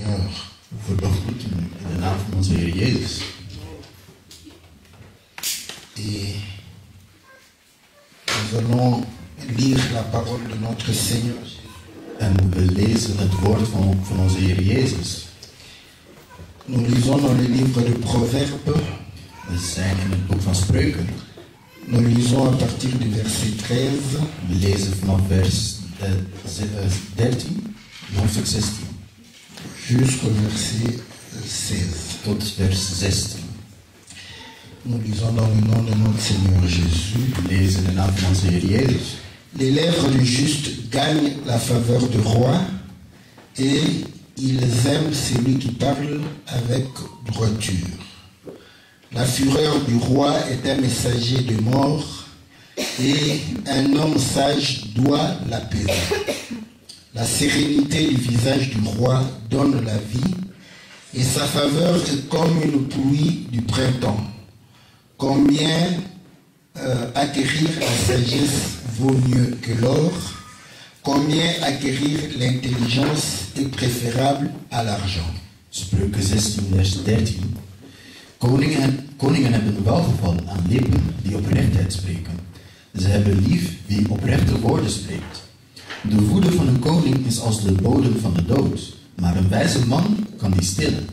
Seigneur. Voor de groeten in de naam van onze Heer Jezus. Et nous allons lire la parole de notre Seigneur. En we lezen het woord van onze Heer Jezus. Nous lisons dans le livre de Proverbes. We zijn in het boek van Spreuken. Nous lisons à partir du verset 13. We lezen vanaf vers 13, hoofdstuk 16. Jusqu'au verset 16. Tot vers 16. Nous lisons dans le nom de notre Seigneur Jésus. We lezen in de naam van onze Heer Jezus. Les lèvres du juste gagnent la faveur du roi et ils aiment celui qui parle avec droiture. La fureur du roi est un messager de mort et un homme sage doit l'apaiser. La sérénité du visage du roi donne la vie et sa faveur est comme une pluie du printemps. Combien acquérir la sagesse vaut mieux que l'or, combien acquérir l'intelligence est préférable à l'argent. Spreuken 16 vers 13. Koningen hebben welgevallen aan lippen die oprechtheid spreken. Ze hebben lief wie oprechte woorden spreekt. De woede van een koning is als de bodem van de dood, maar een wijze man kan die stillen.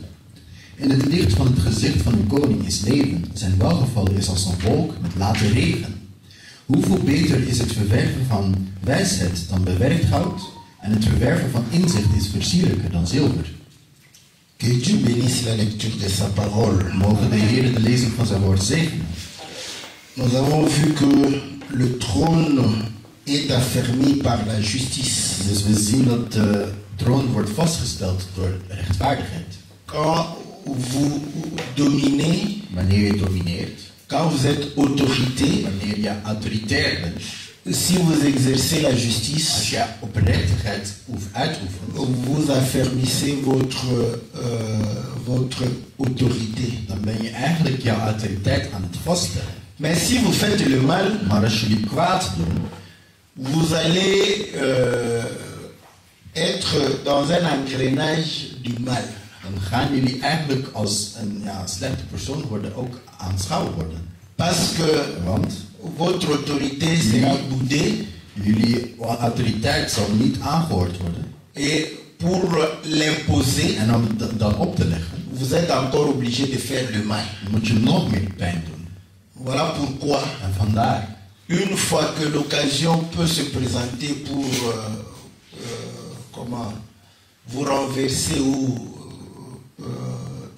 In het licht van het gezicht van een koning is leven, zijn welgevallen is als een wolk met late regen. Hoeveel beter is het verwerven van wijsheid dan bewerkt goud, en het verwerven van inzicht is versierlijker dan zilver. Que Dieu bénisse la lecture de sa parole. Mogen de Heer de lezing van zijn woord zegenen. Nous avons vu que le trône est affermi par la justice. Dus we zien dat de troon wordt vastgesteld door rechtvaardigheid. Quand vous dominez, Wanneer je domineert, quand vous êtes autorité, wanneer je autoritair bent, si vous exercez la als justice, je oprechtheid uitoefent, vous affermissez votre autorité. dan ben je eigenlijk jouw autoriteit aan het vaststellen. Mais si vous faites le mal, Maar als jullie kwaad doen, vous allez être dans un engrenage du mal. dan gaan jullie eigenlijk als een slechte persoon worden, ook aanschouwd worden. Parce que Want votre autorité sera boudée jullie autoriteit zal niet aangehoord worden. et pour l'imposer, En om het dan op te leggen, vous êtes encore obligé de faire le mal. moet je nog meer pijn doen. Voilà pourquoi, En vandaar, une fois que l'occasion peut se présenter pour vous renverser ou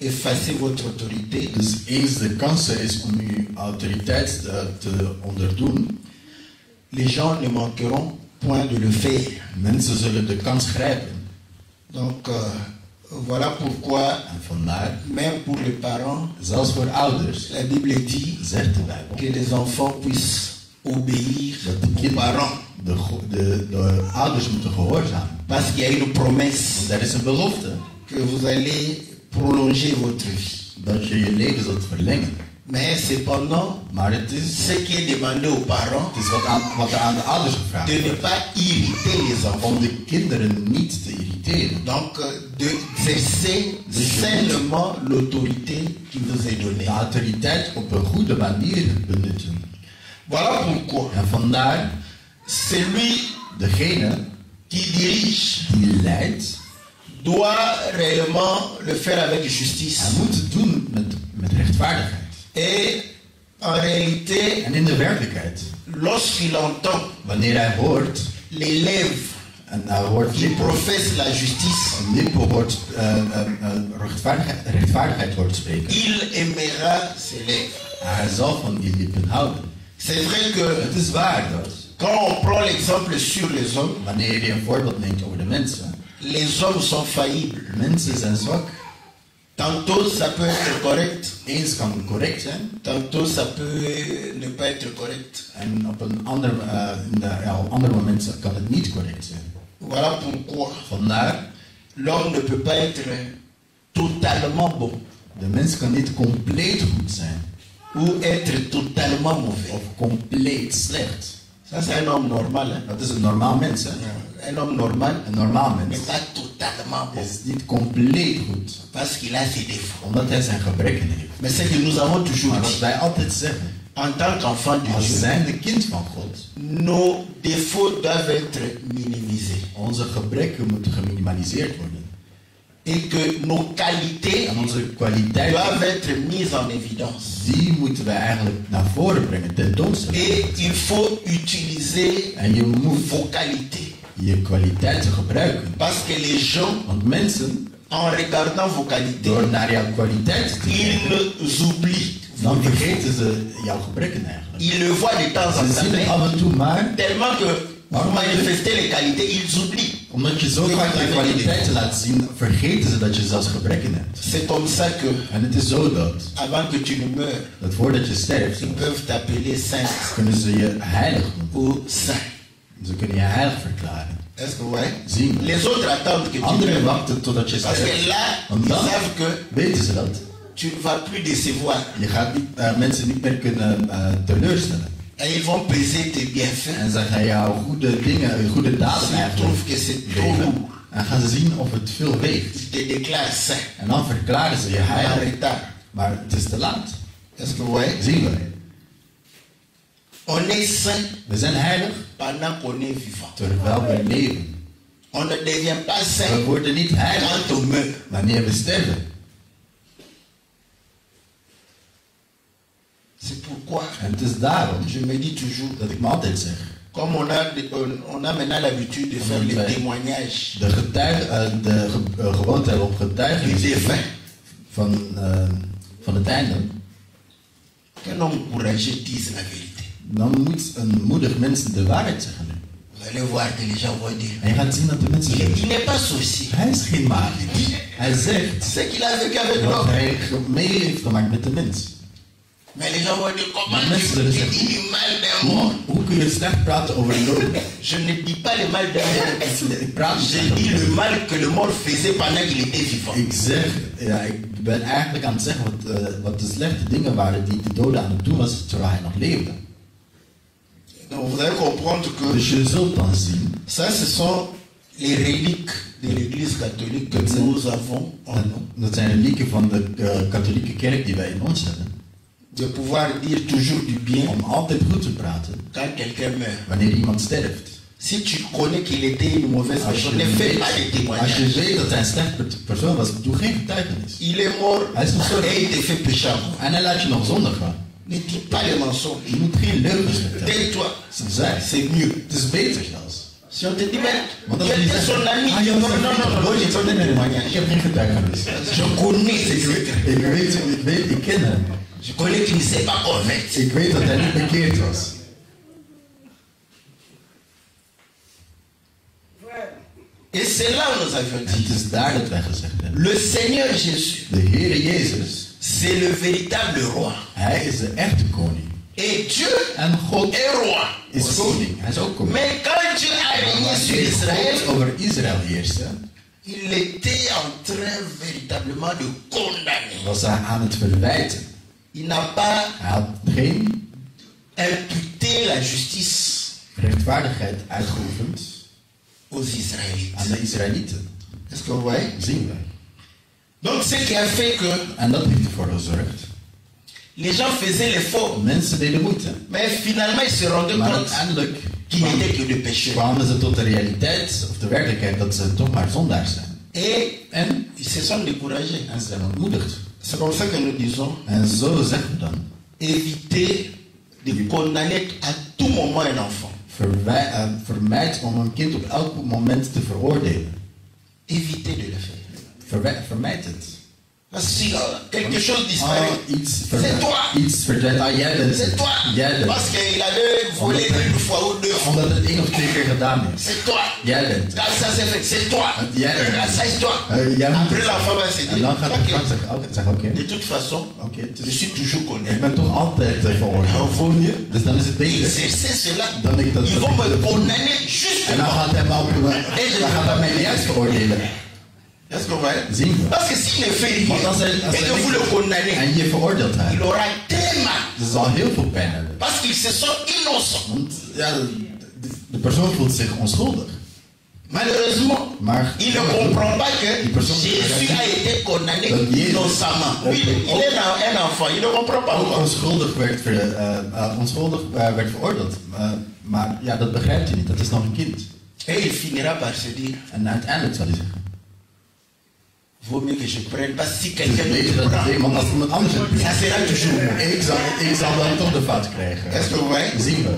effacer votre autorité, dus eens de kans er is om je autoriteit te onderdoen, les gens ne manqueront point de le faire. mensen zullen de kans grijpen. Donc, voilà pourquoi, En vandaar, même pour les parents, zelfs voor ouders, la Bible dit zegt de Bijbel, que les enfants puissent obéir dat de aux parents. de ouders moeten gehoorzamen. Parce qu'il y a une promesse Want er is een belofte que vous allez prolonger votre vie. dat je je leven zult verlengen. Mais cependant, Maar het is ce qui est demandé aux parents, wat er aan de ouders gevraagd de ne wordt. pas irriter les enfants. Om de kinderen niet te irriteren. Donc, d'exercer seulement l'autorité qui vous est donnée. De autoriteit op een goede manier benutten. Voilà pourquoi En vandaar, celui degene qui dirige die leidt, doit réellement le faire avec justice. hij moet het doen met rechtvaardigheid. Et en réalité, En in de werkelijkheid, lorsqu'il entend wanneer hij hoort, les lèvres en hij hoort qui lippen, professent la justice, lippen hoort, rechtvaardigheid hoort spreken, il aimera ses lèvres. hij zal van die lippen houden. C'est vrai que Het is waar dat, quand on prend l'exemple sur les hommes, wanneer je een voorbeeld neemt over de mensen, les hommes sont faillibles. mensen zijn zwak. Tantôt ça peut être correct, Eens kan het correct zijn, tantôt ça peut ne pas être correct. en op een ander moment kan het niet correct zijn. Voilà pourquoi Vandaar, l'homme ne peut pas être totalement bon de mens kan niet compleet goed zijn, ou être totalement mauvais. of compleet slecht. Ça c'est un homme normal. Hein? Dat is een normaal mens, hè? Un homme normal Een normaal n'est mens pas totalement bon. is niet compleet goed, Parce qu'il a ses défauts. omdat hij zijn gebreken heeft. Mais c'est que nous avons toujours Maar dit, wat wij altijd zeggen, en tant qu'enfant de als Dieu, zijnde kind van God, nos défauts doivent être minimisés. onze gebreken moeten geminimaliseerd worden. Et que nos qualités En onze kwaliteiten, doivent être mises en évidence. die moeten wij eigenlijk naar voren brengen, tentoonstellen. Et il faut utiliser En je moet vos qualités. je kwaliteiten gebruiken. Parce que les gens, Want mensen, en regardant vos qualités, door naar jouw kwaliteiten te kijken, ils oublient. dan vergeten ze jouw gebreken eigenlijk. Ils le voient de temps en Ze temps. zien het Mais af en toe, maar tellement que vous manifestez les qualités, ils oublient. omdat je zo vaak je kwaliteiten laat zien, vergeten ze dat je zelfs gebreken hebt. C'est comme ça que, En het is zo dat, avant que tu ne meures, dat voordat je sterft, ils peuvent t'appeler saint kunnen ze je heilig doen. ou saint. Ze kunnen je heilig verklaren. Est-ce que vous voyez? Zien. Les autres attendent que tu Anderen meurs. wachten totdat je Parce que sterft. là, Want ils dan savent que weten ze dat. tu ne vas plus décevoir. Je gaat niet, mensen niet meer kunnen teleurstellen. Et ils vont peser tes bienfaits. En ze gaan jou goede dingen, goede daden S'ils eigenlijk trouvent que c'est trop geven. lourd, En gaan ze zien of het veel weegt. ils te déclarent saint. En dan verklaren ze je En en heilig. retard. Maar het is te laat. Est-ce que vous voyez? Zien we. On est saint We zijn heilig pendant qu'on est vivant. terwijl we leven. On ne devient pas We saint worden niet heilig quand on meurt. wanneer we sterven. C'est pourquoi En het is daarom je me dis toujours, dat ik me altijd zeg. comme on a maintenant l'habitude de faire Ouais. les témoignages De gewoonte hebben op du getuigenissen défunt, van het einde. qu'un homme courageux dise la vérité. Dan moet een moedig mens de waarheid zeggen. Vous allez voir que les gens vont dire, En je gaat zien dat de mensen il zeggen, n'est pas sorcier. hij is geen magier. Hij zegt C'est qu'il a vécu avec dat l'homme. hij mee heeft gemaakt met de mens. Mais les gens vont dire, comment Mais tu c'est le dis cerveau. du mal d'un mort? Hoe kun je slecht praten over de dood? Je ne dis pas le mal d'un mort. Ik praat niet Je over dis de le dood. mal que le mort faisait pendant qu'il était vivant. Ik zeg, ja, ik ben eigenlijk aan het zeggen wat de slechte dingen waren die de dode aan het doen was terwijl hij nog leefde. Donc vous allez comprendre que Dus je zult dan zien, ça, ce sont les reliques de l'Église catholique que nous avons en nous. dat zijn relieken van de katholieke kerk die wij in ons hebben. De pouvoir dire toujours du bien Om altijd goed te praten quand quelqu'un meurt. wanneer iemand sterft. Si tu connais qu'il était une mauvaise Als personne, ne je, fais pas de weet, témoignage. als je weet dat hij een slechte persoon was, doe geen getuigenis. Il est mort Hij is gestorven. et il te fait pécher. En hij laat je nog zondigen. Ne dis pas les mensonges. Je moet geen leugens vertellen. Tais-toi. Zij. C'est mieux. Het is beter zelfs. Si on te dit, mais Want tu als je étais zegt, son ami. ah, je Non, was non, non, non, nooit j'ai pas de ik témoignage. heb geen getuigenis. Je connais ses secrets. Ik ken hem. Je connais qu'il ne s'est pas converti. Ik weet dat hij niet bekeerd was. Et c'est là où nous avions En dit, het is daar dat wij gezegd hebben. le Seigneur Jésus, De Heere Jezus, c'est le véritable roi. hij is de echte koning. Et Dieu En God est roi. is koning. Hij is ook koning. Mais quand Dieu a régné sur Wanneer Israël, God over Israël heerste, il était en train véritablement de condamner. was hij aan het verwijten. Il n'a pas Hij had geen imputé la justice rechtvaardigheid uitgeoefend aux Israélites. aan de Israëlieten. Est-ce que vous voyez? Zien wij. Donc, ce qui a fait que En dat heeft ervoor gezorgd. les gens faisaient l'effort, Mensen deden moeite. mais finalement, ils se rendaient Maar compte uiteindelijk qu'ils n'étaient que des pécheurs. kwamen ze tot de realiteit, of de werkelijkheid, dat ze toch maar zondaars zijn. Et ils se sont découragés. En ze zijn ontmoedigd. C'est comme ça que nous disons, En zo zeggen we dan. évitez de condamner à tout moment un enfant. Vermijd om een kind op elk moment te veroordelen. Évitez de le faire. Vermijd het. Parce que si quelque chose disparaît, c'est toi. Iets verdwijnt. Ah, jij bent C'est het. toi. Jij bent Parce het. qu'il avait volé une fois ou deux fois. Omdat het 1 of 2 keer gedaan is. C'est toi. Jij bent het. Quand ça s'est fait, c'est toi. Jij bent Quand ça het. c'est toi. Jij moet Après het. l'enfant va se En dire, dan gaat de vrouw ok, zeggen, oké. de toute façon, Oké, het je is- suis toujours ik condamné. ben toch altijd veroordeeld. Alors vaut mieux Dus dan is het beter. exercer cela. Dan denk ik dat Ils vont me condamner En dan justement. gaat hij mij niet juist veroordelen. Est-ce que vous voyez? Zien we. Parce que s'il ne fait rien Want als hij et que vous le condamnez, en je veroordeelt il hij, aura très mal. ze zal heel veel pijn hebben. Parce qu'ils se sont innocents. Want ja, de persoon voelt zich onschuldig. Malheureusement, Maar il ne comprend pas que die persoon Jésus a été condamné dat Jezus innocemment. Oui, il est un enfant, il ne comprend pas. ook onschuldig werd veroordeeld. Maar ja, dat begrijpt hij niet. Dat is nog een kind. Et il finira par se dire, En uiteindelijk zal hij zeggen: vaut mieux que je prenne, parce que si het is quelqu'un beter me dat prend, iemand als iemand anders het ça sera toujours moi. ik zal dan toch de fout krijgen. Est-ce que vous voyez? Zien we.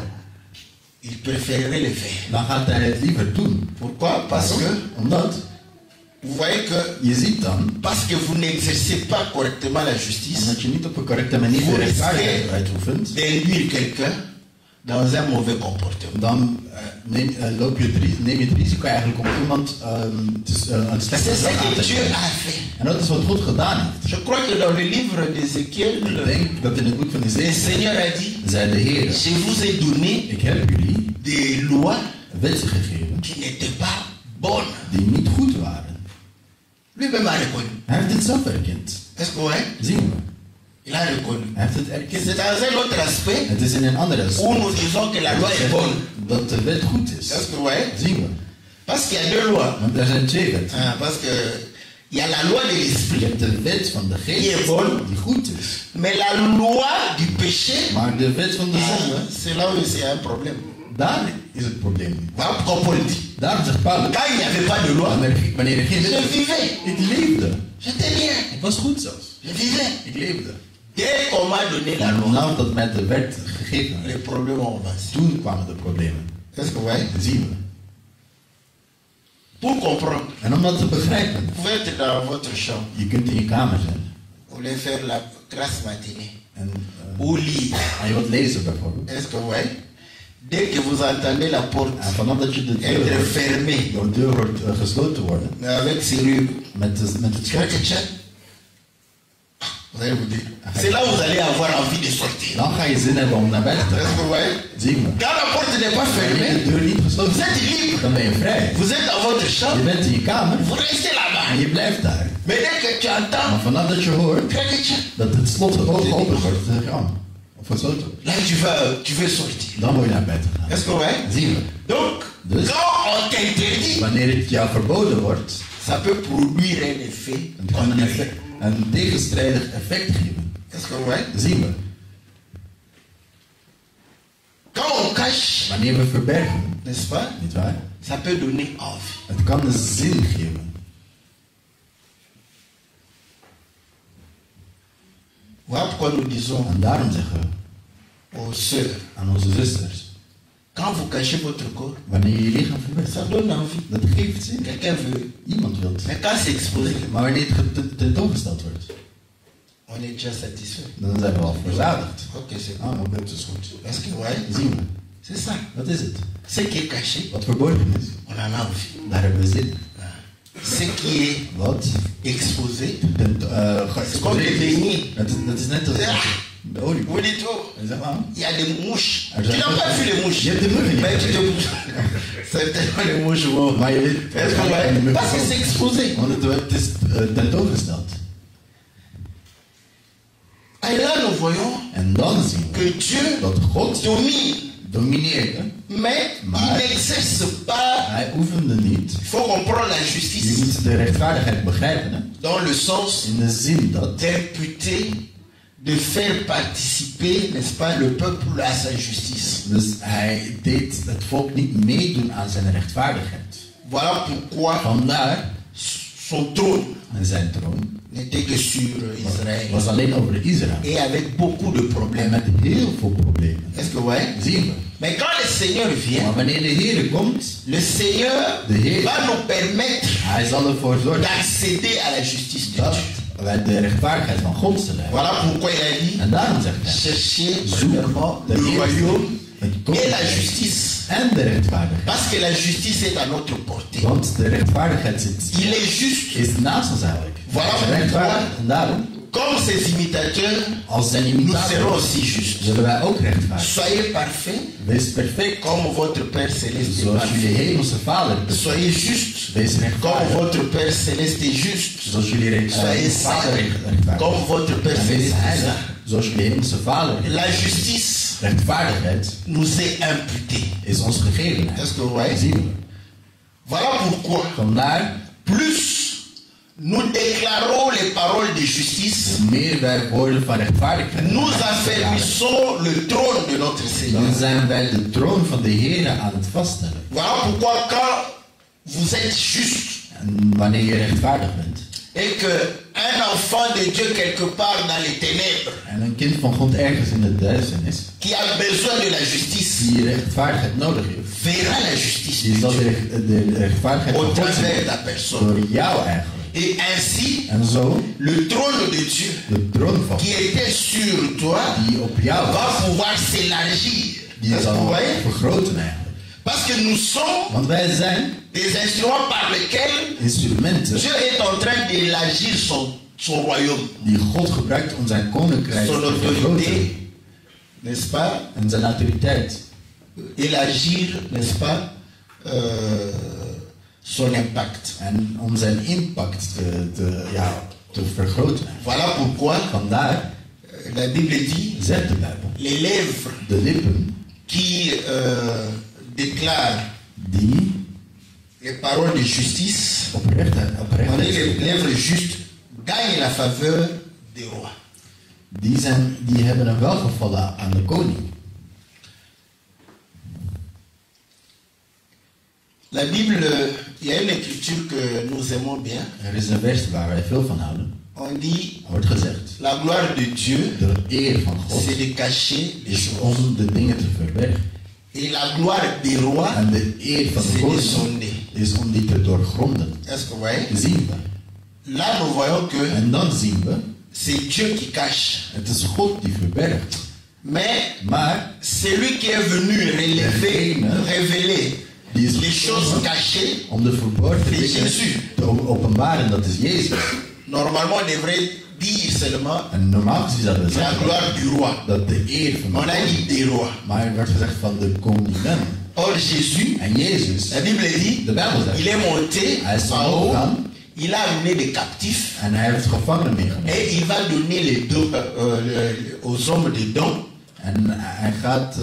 Il préférerait le faire. Dan gaat hij het liever doen. Pourquoi? Parce que, Omdat vous voyez que, je ziet dan, parce que vous n'exercez pas correctement la justice, omdat je niet op een correcte manier de rechtvaardigheid uitoefent, d'induire quelqu'un dans un mauvais comportement. dan neem je het risico eigenlijk om iemand een slecht C'est gedrag ce aan que te Dieu geven. a fait. En dat is wat God gedaan heeft. Je crois que dans le livre d'Ézéchiel, Ik denk dat in het boek van le Ezekiel Seigneur a dit, zei de Heer: je vous ai donné ik heb jullie des lois wetten gegeven qui n'étaient pas bonnes. die niet goed waren. Lui-même a reconnu. Hij heeft het zelf erkend. Est-ce que vous voyez? Zien we. Il a reconnu. Hij heeft het erkend. C'est dans un autre aspect Het is in een andere où aspect nous disons que la loi est bonne. dat de wet goed is. Est-ce que vous voyez? Zien we. Parce qu'il y a deux lois. Want er zijn twee wetten. Parce que il y a la loi de Je l'esprit, hebt de wet van de Die is geest bon. die goed is. mais la loi du péché, Maar de wet van de zonde, c'est là où il y a un problème. daar is het probleem niet. Voilà comme Paul dit. Daarom zegt Paulus, Quand il n'y avait pas de loi, wanneer er geen je wet was, vivais. ik leefde. J'étais bien. Ik was goed zelfs. Je vivais. Ik leefde. Dès qu'on m'a donné la En loi, nou dat mij de wet gegeven les werd, problèmes ont avancé. toen kwamen de problemen. Est-ce que vous voyez? Zien we. Pour comprendre, En om dat te begrijpen, vous pouvez être dans votre chambre, je kunt in je kamer zijn vous voulez faire la grasse matinée, en ou lire. je wilt lezen bijvoorbeeld. Est-ce que vous voyez? Dès que vous entendez la porte En vanaf dat je de être deur, fermée de deur hoort gesloten worden, avec serrure, met het slot, vous allez vous dire, c'est là où vous allez avoir envie de sortir. dan ga je zin hebben om naar buiten te Est-ce que gaan. vous voyez? Zien we. Quand la porte n'est pas Wanneer de fermée, deur niet gesloten vous is, êtes libre. dan ben je vrij. Vous êtes dans votre Je chambre, bent in je kamer vous restez en là-bas. je blijft daar. Mais dès que tu entends, Maar vanaf dat je hoort dat het slot geopend wordt, dan zeg je, of gesloten wordt, là tu veux sortir. dan moet je naar buiten gaan. Est-ce que vous voyez? Zien we. Donc, Dus quand on t'interdit, wanneer het jou verboden wordt, ça peut produire un effet dan kan het een tegenstrijdig effect geven. Est-ce que vous voyez? Zien we. Quand on cache, Wanneer we verbergen, n'est-ce pas? niet waar? Ça peut donner envie. Het kan een zin geven. Voilà pourquoi nous disons En daarom zeggen we aux sœurs, aan onze zusters, quand vous cachez votre corps, wanneer je je lichaam verbergt, ça donne envie. dat geeft zin. Quelqu'un veut. Iemand wil het. Mais quand c'est exposé, Maar wanneer het tentoongesteld wordt, on est déjà satisfait. dan zijn we al verzadigd. Ok, c'est bon. Ah, maar dat is goed. Est-ce que vous voyez? Zien we. C'est ça. Wat is het? Ce qui est caché, Wat verborgen is, on en a envie. daar hebben we zin. Ce qui est Wat exposé, geëxposeerd is. Dat is net als de olie. vous dites, oh, En zeg maar, il y a des mouches. Er Tu zijn- n'as pas vu les mouches. Je hebt de muggen niet Mais tu gezien. te c'est tellement les mouches. Bon. maar je weet, Est-ce que vous voyez? Parce que c'est exposé. want het is tentoongesteld. Et là, nous voyons En dan zien we que Dieu dat God domine, domineerde, mais Maar- il n'exerce pas. hij oefende niet. Il faut comprendre la Je justice moet de rechtvaardigheid begrijpen, hè? dans le sens In de zin dat d'imputer, de faire participer, n'est-ce pas, le peuple à sa justice. dus hij deed het volk niet meedoen aan zijn rechtvaardigheid. Voilà pourquoi Vandaar son trône zijn troon n'était que sur Israël was alleen over Israël. et avec beaucoup de En problèmes. met heel veel problemen. Est-ce que vous voyez? Zien we. Mais quand le Seigneur vient, Maar wanneer de Heer komt, le Seigneur De Heer. va nous permettre hij zal ervoor zorgen d'accéder à la justice de dat Dieu. wij de rechtvaardigheid van God zullen hebben. Voilà pourquoi il a dit, En daarom zegt hij, cherchez zoek premièrement de le royaume het et la koninkrijk justice. en de rechtvaardigheid. Parce que la justice est à notre portée. Want de rechtvaardigheid zit, Il est juste, is naast ons eigenlijk. Voilà. Hij is rechtvaardig. En daarom, comme ses imitateurs, als zijn nous serons imitator, aussi justes. zullen wij ook rechtvaardig. Soyez parfaits Wees perfect, comme votre Père Céleste est zoals jullie parfait. hemelse Vader is perfect. Soyez justes Wees comme rechtvaardig, votre Père Céleste est juste. zoals jullie Soyez Vader saints rechtvaardig comme is. votre Père En wees Céleste est heilig, saint. zoals jullie hemelse Vader is. La justice Rechtvaardigheid nous est imputée. is ons gegeven. Est-ce que vous voyez? Zien we. Voilà pourquoi, Vandaar, plus nous déclarons les paroles de justice, hoe meer wij woorden van rechtvaardigheid nous affermissons le trône de notre Seigneur. dan zijn wij de troon van de Heer aan het vaststellen. Voilà pourquoi quand vous êtes juste En wanneer je rechtvaardig bent. et qu'un enfant de Dieu quelque part dans les ténèbres En een kind van God ergens in de duisternis, qui a besoin de la justice die rechtvaardigheid nodig heeft, verra la justice die de zal Dieu de rechtvaardigheid au van God travers de zien ta personne. door jou eigenlijk. Et ainsi, En zo, le trône de Dieu de troon van qui God, était sur toi die op jou va was, pouvoir s'élargir. die Est-ce que vous zal voyez? vergroten eigenlijk. Parce que nous sommes Want wij zijn des instruments par lesquels instrumenten Dieu est en train d'élargir son royaume, die God gebruikt om zijn koninkrijk son te vergroten. autorité, n'est-ce pas? En zijn autoriteit. Élargir, n'est-ce pas? Son impact. En om zijn impact te vergroten. Voilà pourquoi Vandaar la Bible dit zegt de Bijbel. les lèvres De lippen qui déclarent die les paroles de justice, oprecht les zijn, lèvres justes gagnent la faveur des rois. die hebben een welgevallen aan de koning. La Bible, il y a une écriture que nous aimons bien. Er is een vers waar wij veel van houden. On dit, Er wordt gezegd, la gloire de Dieu, de eer van God c'est de cacher les is choses. om de dingen te verbergen. Et la gloire des rois, En de eer van de c'est de koning sonder. is om die te doorgronden. Est-ce que vous voyez? Zien we. Là, nous voyons que En dan zien we, c'est Dieu qui cache. het is God die verbergt. Mais Maar c'est lui qui est venu révéler die is les choses cachées. om de verborgen C'est dingen Jésus. te openbaren, dat is Jezus. Normalement, on devrait dire seulement En normaal gezien zouden we la zeggen gloire du roi. dat de eer van On de a dit koning, des rois. maar er werd gezegd van de koningin. Or, Jésus, En Jezus, la Bible dit, de Bijbel il zegt, est monté hij is en haut, omhoog gegaan il a amené des captifs en hij heeft gevangenen meegenomen. et il va donner les dons, aux hommes des dons. En hij gaat,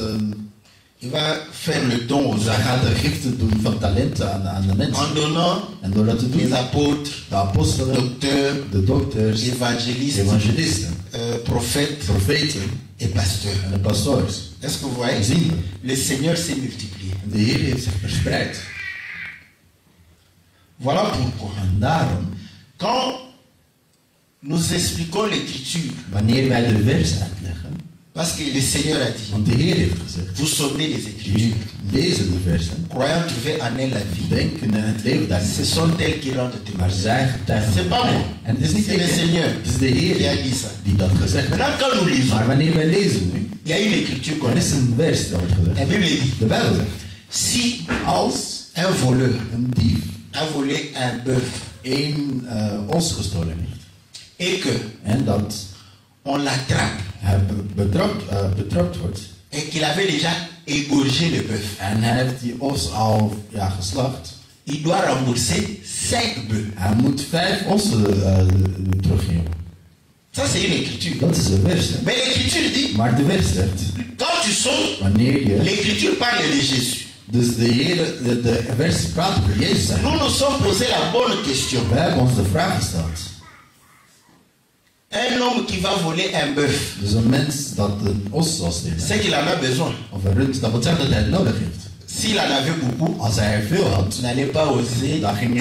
Il va faire le don aux hij hommes gaat de giften doen van talenten aan de en mensen. donnant En door dat te doen, les apôtres, de apostelen, docteurs, de dokters, évangélistes, evangelisten, prophètes profeten et pasteurs. en de pastoors. Est-ce que vous voyez? Zien we. Le Seigneur s'est multiplié. En de Heer heeft zich verspreid. Voilà pourquoi, En daarom, quand nous expliquons l'écriture, wanneer wij de vers uitleggen, parce que le Seigneur a dit, want de Heer heeft gezegd, vous sonnez les écritures, jullie lezen de versen, croyant trouver en elle la vie. denken en het leven daarin. Ce sont elles qui rendent Maar témoignage. zij getuigen C'est pas van mij. moi. En het is niet C'est le ik, Seigneur het is de qui a Heer dit ça. die dat gezegd heeft. Maintenant, quand nous lisons, Maar wanneer wij lezen nu, il y a une écriture qu'on er a. is een vers dat wordt La gezegd. Bible dit, De Bijbel zegt, si als un voleur een dief a volé un bœuf één os gestolen heeft, et que en dat on l'attrape hij betrapt wordt, et qu'il avait déjà égorgé le bœuf, en hij heeft die os al geslacht, il doit rembourser 5 bœufs. hij moet 5 ossen teruggeven. Ça, c'est une écriture. Dat is een vers. Hè? Mais l'écriture dit, Maar de vers zegt, quand tu sonnes, wanneer je, l'écriture parle de Jésus. dus de vers praat over Jezus. Nous nous sommes posé la bonne question. Wij hebben ons de vraag gesteld. Un homme qui va voler un bœuf, Dus een mens dat een os zal stelen, c'est qu'il en a besoin. of een rund, dat wil zeggen dat hij het nodig heeft. S'il en avait beaucoup, Als hij er veel had, tu n'allais pas oser dan ging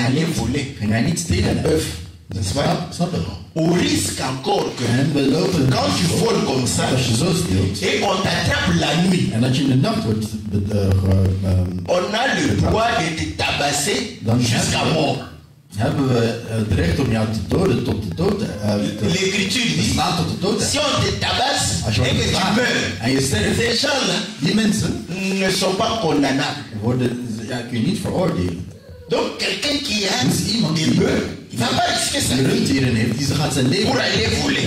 hij niet stelen. un bœuf. Dat is waar, snap je? Au risque encore que En we lopen, quand tu voles comme ça als je zo steelt, et on t'attrape la nuit, en dat je in de nacht wordt on a le droit de te tabasser jusqu'à mort. hebben we het recht om jou te doden tot de dood, L'écriture te dit, slaan tot de dood. si on te tabasse Als je et wordt que tu geslagen meurs, en je sterft, ces gens-là die mensen ne sont pas condamnables. kun je niet veroordelen. Donc quelqu'un qui a Dus iemand des die bœufs, il ne va pas risquer sa een vie runddieren heeft, die gaat zijn leven pour aller voler.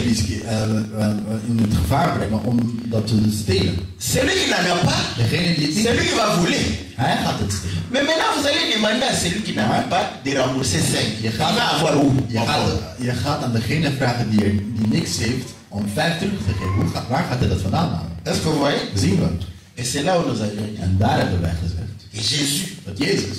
in het gevaar brengen om dat te stelen. Celui qui n'en a pas, Degene die het niet c'est lui qui va voler. hij gaat het stelen. Mais maintenant, vous allez demander à celui qui n'en a pas de rembourser 5. Je Il va avoir gaat, où? je gaat aan degene vragen die niks heeft om 5 terug te geven. Waar gaat hij dat vandaan halen? Est-ce que vous voyez? Zien we. Et c'est là où nous avions dit. En daar hebben wij gezegd Et Jésus, dat Jezus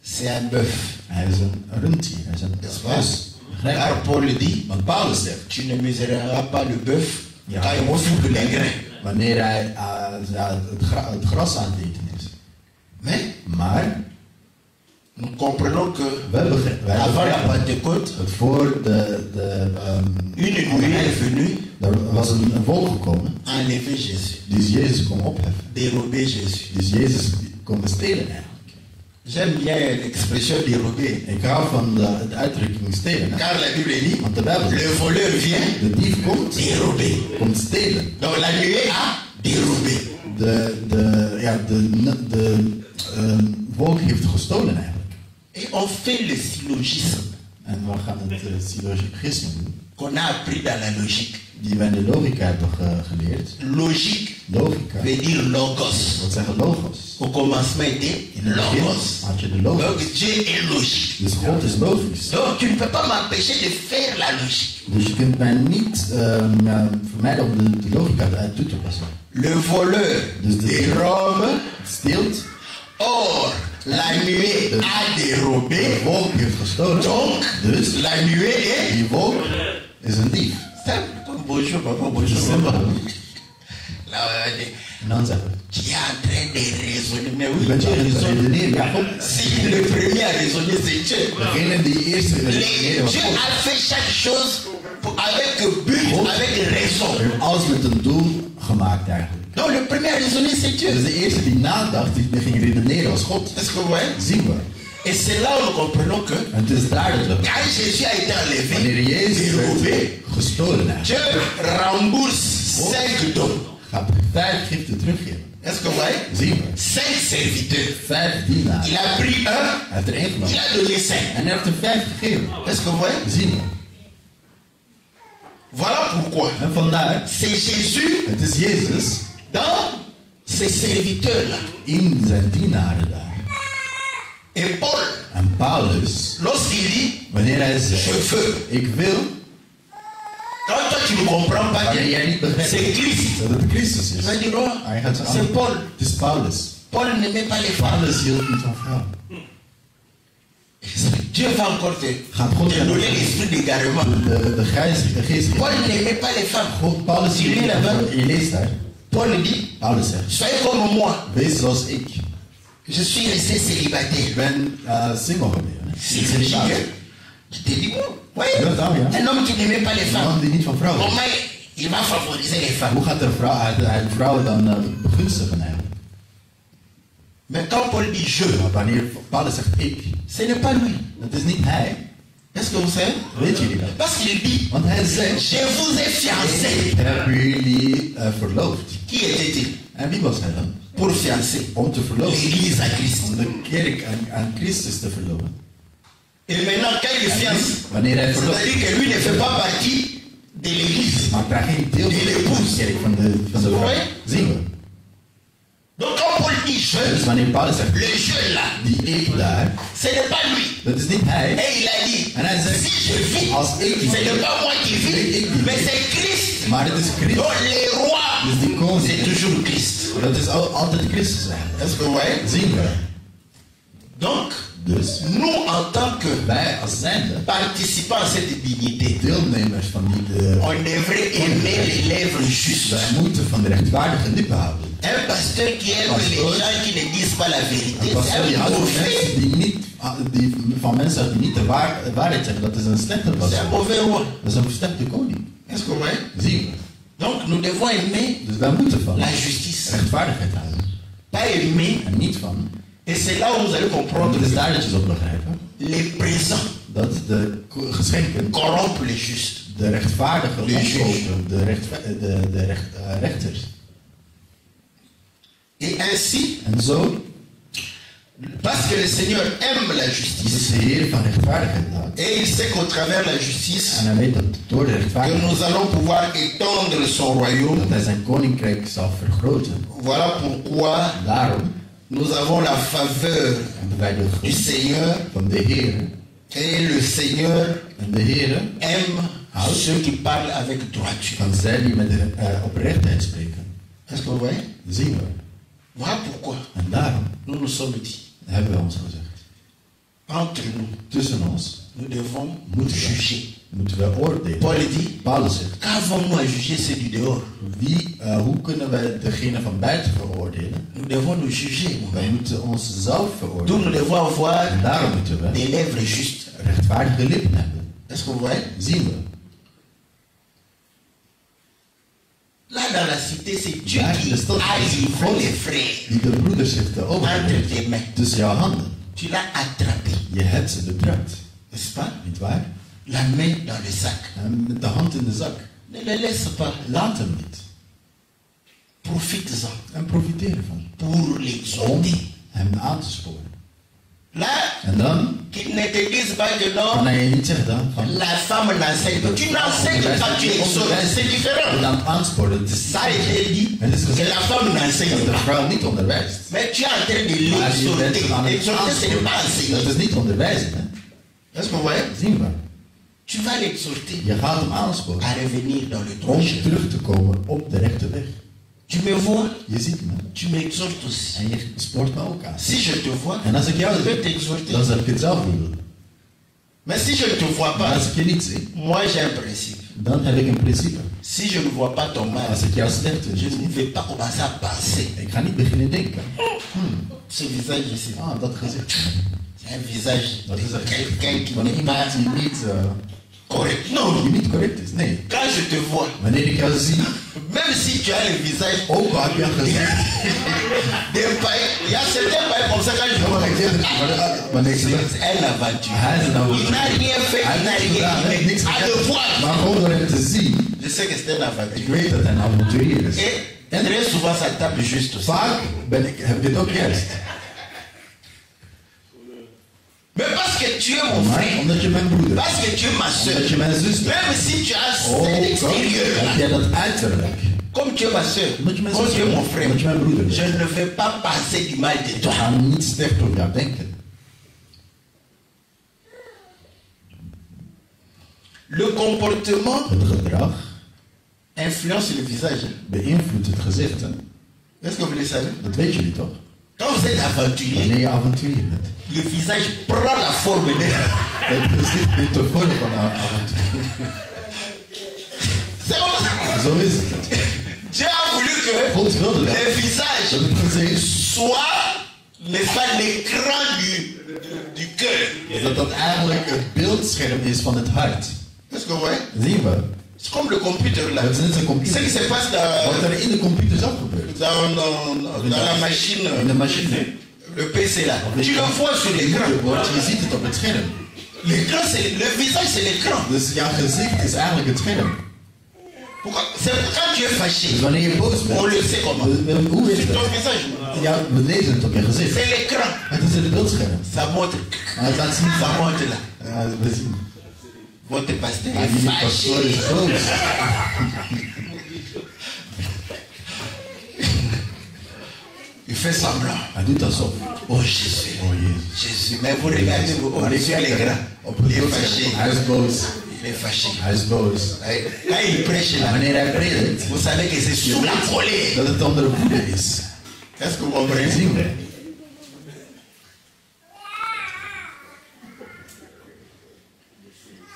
c'est un bœuf. Hij is een runddier. Hij is een N'est-ce pas? Begrijp Car je? Paul dit, Want Paulus zegt, tu ne mesureras pas le bœuf Ja. quand il refoule les grains. wanneer hij het gras aan het eten is. Mais Maar nous comprenons que wij begrijpen avant la Pentecôte, dat voor une nuée est venue er was een wolk gekomen enlever Jésus, die is Jezus kon opheffen. dérober Jésus. Die is Jezus kon stelen eigenlijk. J'aime bien l'expression dérober. Ik hou van de uitdrukking stelen. Hè? Car la Bible dit, Want de Bijbel zegt, le voleur vient de dief dérober. komt stelen. Donc la nuée a dérobé. De wolk heeft gestolen eigenlijk. Et on fait le syllogisme En we gaan het syllogisme doen, qu'on a appris dans la logique. die wij in de logica hebben geleerd. Logique Logica, veut dire logos. dat zeggen logos. Au commencement était In het begin logos. had je de logos. Donc Dieu est logique. Dus God is logisch. Donc tu ne peux pas m'empêcher de faire la logique. Dus je kunt mij niet vermijden om de logica eruit toe te passen. Le voleur Dus de dérobe, steelt, or la nuée a dérobé. de wolk heeft gestolen. Donc Dus la nuée est die wolk is een dief. simple. Comme bonjour, papa, Dat bonjour. is simpel. Là, En dan zeggen we, tu es en train de raisonner. Mais je oui, bent tu as hier te raison. redeneren. Ja, goed. Si le premier a raisonné, c'est Dieu. Degene die eerste Dieu redeneren was God. a fait chaque chose avec but, avec raison. Hij heeft alles met een doel gemaakt eigenlijk. Donc le premier à raisonner, c'est Dieu. Dus de eerste die nadacht, die ging redeneren was God. Est-ce que vous voyez? Zien we. Et c'est là où nous comprenons que En het is daar dat we, quand Jésus a été enlevé, wanneer Jezus dérobé, werd gestolen eigenlijk, Dieu rembourse 5 dons. gaat 5 giften teruggeven. Est-ce que vous voyez? Zien we. 5 serviteurs. 5 dienaren. Il a pris un, Hij heeft er 1 il genomen. a donné 5. En hij heeft er 5 gegeven. Est-ce que vous voyez? Zien we. Voilà pourquoi En vandaar, c'est Jésus het is Jezus dans ces serviteurs-là. in zijn dienaren daar. Et Paul, En Paulus, lorsqu'il dit, wanneer hij je zegt, veux, ik wil, quand toi tu ne comprends pas wanneer bien, jij niet begrijpt c'est Christ. dat het Christus Tu is. vas dire, oh, Hij gaat ze c'est aan. Paul. Het is Paulus. Paul n'aimait pas les femmes. Paulus hield niet van vrouwen. Dieu va encore te donner l'esprit d'égarement. De geest. Paul n'aimait pas les femmes. God, Paulus Tu lis là-bas, je leest daar. Paul dit, Paulus zegt, soyez comme moi. wees zoals ik. Je suis resté Ik célibataire. ben single gebleven. C'est logique, hein? Je te dis, oui. Ja, dat ja. Un homme qui n'aimait pas les Een femmes, man die niet van vrouwen houdt. comment il va favoriser les femmes? Hoe gaat hij vrouwen dan begunstigen eigenlijk? Mais quand Paul dit je, Maar wanneer Paulus zegt ik, ce n'est pas lui. dat is niet hij. Est-ce que vous savez? Weet jullie dat? Parce qu'il dit, Want hij zegt, je vous ai fiancé. ik heb jullie verloofd. Qui était-il? En wie was hij dan? Pour fiancer Om te verloven. l'Église à Christ. Om de kerk aan Christus te verloven. Et maintenant, quand il fiance, Wanneer hij verlooft, c'est-à-dire que lui ne fait pas partie de l'Église. maakt hij geen deel van de kerk van de vrouw. Zien we. Donc quand Paul dit Dus je, wanneer Paulus zegt, le je là, die ik daar, ce n'est pas lui. dat is niet hij. Et il a dit, En hij zegt, si je vis, als ik ce n'est pas moi qui vis, mais c'est Christ. maar het is Christus. Donc les rois, Dus die koning, c'est toujours Christ. dat is altijd Christus eigenlijk. Est-ce que vous voyez? Zien we. Donc, Dus nous en tant que wij als zijnde, participants à cette dignité, deelnemers van die, on devrait aimer les lèvres justes. wij moeten van de rechtvaardige lippen houden. Un pasteur qui aime les gens qui ne disent pas la vérité, Een c'est pastor die un houdt van mauvais, mensen die niet, van mensen die niet de waarheid zeggen, dat is een slechte c'est un pastor. mauvais roi. Dat is een versterkte koning. Est-ce que vous voyez? Zien we. Donc nous devons aimer Dus wij moeten van la justice, rechtvaardigheid houden. pas aimer. En niet van, Et c'est là où vous allez comprendre het is daar dat je zult begrijpen, les présents dat de geschenken corrompent les justes. de rechtvaardigen De juge. omkopen, de rechters. Et ainsi, En zo, parce que le Seigneur aime la is justice, de Heer van rechtvaardigheid houdt. et il sait qu'au travers de la justice, En hij weet dat door de que rechtvaardigheid, nous allons pouvoir étendre son royaume. dat hij zijn koninkrijk zal vergroten. Voilà pourquoi Daarom nous avons la faveur hebben wij de du gunst Seigneur, van de Heer. et le Seigneur En de Heer aime ceux qui parlent avec droiture. van zij die met oprechtheid spreken. Est-ce que vous voyez? Zien we. Voilà pourquoi En daarom nous nous sommes dit, hebben we ons gezegd. Entre nous, Tussen ons nous devons moeten juger. we oordelen. Paul dit, Paulus zegt, qu'avons-nous à juger ceux du dehors? hoe kunnen wij degene van buiten veroordelen? Nous devons nous juger. Wij moeten onszelf Donc veroordelen. nous devons avoir En daarom moeten we des lèvres justes. rechtvaardige lippen hebben. Est-ce que vous voyez? Zien we. Là dans la cité, c'est Dieu Ja, qui de stad a is livré God les frères die de broeders heeft entre overgegeven tes mains. tussen jouw handen. Tu l'as attrapé, Je hebt ze betrapt. n'est-ce pas? Niet waar? La main dans le sac. En met de hand in de zak. Ne le laisse pas. Laat hem niet. Profite-en En profiteer ervan. pour Om l'exhorter. hem aan te sporen. Là, En dan qu'il ne te dise pas que kan non, hij je niet zeggen dan van... la femme n'enseigne pas. Tu n'enseignes pas, tu exhortes. C'est Je différent. aan het aansporen. Het is Ça a été dit Het is que gezegd la femme dat n'enseigne de pas. vrouw niet onderwijst. Mais tu es en train de Maar je bent l'exhorter. aan het L'exhorter, ce n'est pas aansporen. Dat enseigner. is niet onderwijzen. Hè? Est-ce que vous voyez? Zien we. Tu vas l'exhorter Je gaat hem aansporen. à revenir dans le droit Om chemin. terug te komen op de rechte weg. Tu me vois, Je ziet me. tu m'exhortes aussi. En je spoort me ook aan. Si je te vois, En als ik jou je vais zie, t'exhorter. dan zal ik het zelf doen. Mais si je ne te vois Maar pas, als ik je niet zie, moi j'ai un principe. dan heb ik een principe. Si je ne vois pas ton mal, Als ik jou slecht je vind, ne vais pas commencer à penser. ik ga niet beginnen denken. Ce visage ici, Ah, dat gezicht. c'est un visage Dat is de een quelqu'un qui van n'est iemand pas die niet, correct. Non, die niet correct is. Nee. quand je te vois, Wanneer ik jou zie, même si tu as le visage ook al heb je een gezicht. d'un païen, il y a certains païens comme ça quand je vois, Wanneer ik zeg, c'est une aventure. hij is nou Il n'a rien fait, il n'a rien hij heeft niks dit. À le gedaan. voir, Maar gewoon door hem te zien, je sais que c'est une ik aventure. weet dat hij een avonturier is. Et très souvent ça tape juste aussi. Vaak heb ik dit ook juist. Mais parce que tu es mon Maar frère, omdat je mijn broeder parce que tu es ma soeur, omdat je mijn zuster même si tu as ook cet heb extérieur, jij dat uiterlijk. comme tu es ma soeur, Omdat je mijn comme tu zuster es mon bent, frère, omdat je mijn broeder bent. je ne vais pas penser du mal de We toi. gaan niet slecht op jou denken. Le comportement Het gedrag influence le visage. beïnvloedt het gezicht. Hè? Est-ce que vous le savez? Dat weet jullie toch? Quand vous êtes aventurier, Wanneer je avonturier bent. le visage prend la forme de... Het gezicht neemt de vorm van een avonturier. C'est comme ça. Zo is het. Dieu a voulu que God wilde dat. le visage Dat het gezicht, soit, n'est-ce pas, l'écran du cœur. dat eigenlijk het beeldscherm is van het hart. Est-ce que vous voyez? Zien we? C'est comme le computer là. Dat is net een Ce qui computer. se passe Wat er in de computer zelf gebeurt. dans la machine, In de machine. le PC là. Tu le vois sur l'écran. Je ziet het op het scherm. L'écran, c'est le visage, c'est l'écran. Dus jouw gezicht is eigenlijk het scherm. Pourquoi? C'est quand tu es fâché. Dus wanneer je boos On bent, le sait comment. hoe is C'est ton het? visage. Ja, we lezen het op je gezicht. C'est l'écran. Het is het beeldscherm. Ça montre. Maar het laat zien Ça van... montre là. Ja, we zien. Votre pasteur Maar est die pastoor is fâché. boos. Il fait semblant. Hij doet alsof. Oh Jésus. Oh Jezus. Jésus. Mais vous regardez, vous Maar ik sur kijk l'écran. op het Il est beeldscherm. fâché. Hij is boos. Il est fâché. Hij is boos. Quand il prêche là, Wanneer hij predikt, vous savez que c'est sous la colère. dat het onder woede is. Est-ce que vous comprenez? Zien we.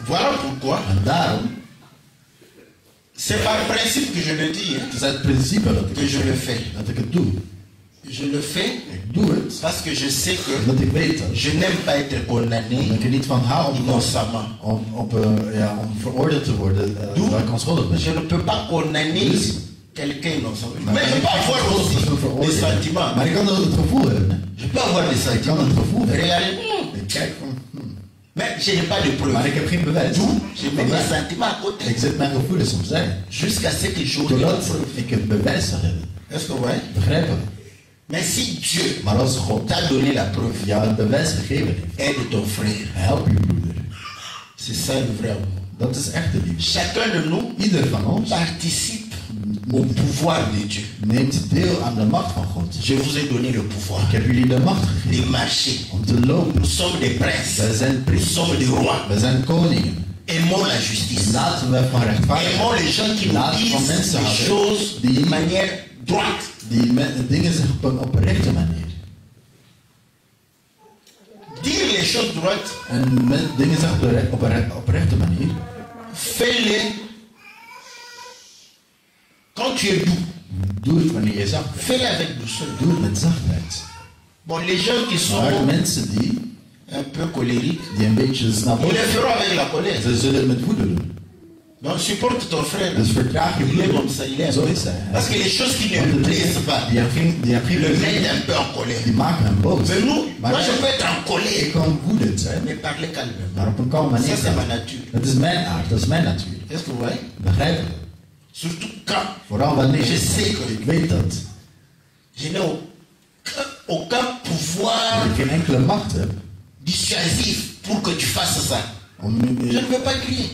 Voilà pourquoi En daarom, c'est par principe que je le dis, hein, het is het principe dat que je le fais. dat ik het doe. Je le fais Ik doe het parce que je sais que omdat ik weet dat. je n'aime pas être condamné Dat ik er niet van hou innocemment. om veroordeeld te worden D'où waar ik onschuldig ben. je ne peux pas condamner Dus- quelqu'un innocent. Maar Mais je ik peux kan avoir aussi des veroordelen. sentiments. Maar ik kan ook het gevoel hebben. Hè. Je peux avoir des Ik kan sentiments. het gevoel hebben. Réellement. Ik kijk van, Mais je n'ai pas de maar preuves. ik heb geen bewijs. D'où je mets mes Vandaar. sentiments à côté. Ik zet mijn gevoelens opzij. Jusqu'à ce que j'aurai la Totdat preuve. ik het bewijs zal hebben. Est-ce que vous voyez? Begrijpen? Mais si Dieu Maar als God t'a donné la preuve, jou het bewijs gegeven heeft, aide ton frère. help je broeder. C'est ça le vrai amour. Dat is echt de liefde. Chacun de nous Ieder van ons participe au pouvoir de Dieu. neemt deel aan de macht van God. Je vous ai donné le pouvoir Ik heb jullie de macht de gegeven marcher. om te lopen. Nous sommes des princes. Wij zijn Nous priesters. sommes des rois. Wij zijn koningen. Aimons la justice. Laten we van rechtvaardigheid. Aimons les gens qui nous Laten we van disent mensen les houden choses de die, manière droite. die dingen zeggen op een oprechte manier. Dire les choses droites, En dingen zeggen op een oprechte manier. fais-les quand tu es doux. Doe het wanneer je zacht bent. Fais-les avec douceur. Doe het met zachtheid. Bon, les gens qui Maar sont mensen die un peu colériques, een beetje snel ils le worden, feront avec la colère. ze zullen het met woede doen. Donc supporte ton frère. Dus vertraag je Il est broer. comme ça, il est Zo un peu. is hij. Parce que les choses qui ne Want lui de plaisent dingen pas, die hem geen le plezier mettent geven, un peu en colère. die maken hem boos. Mais nous, Maar moi je ik- peux être en colère, ik kan woedend zijn, mais parler calmement. maar op een kalme manier. Ça c'est ma zijn. nature. Dat is mijn aard, dat is mijn natuur. Est-ce que vous voyez? Begrijp je? Surtout quand Vooral wanneer. Je sais que- Ik weet dat. je n'ai aucun pouvoir Dat ik geen enkele macht heb. dissuasif pour que tu fasses ça. Je ne veux pas crier.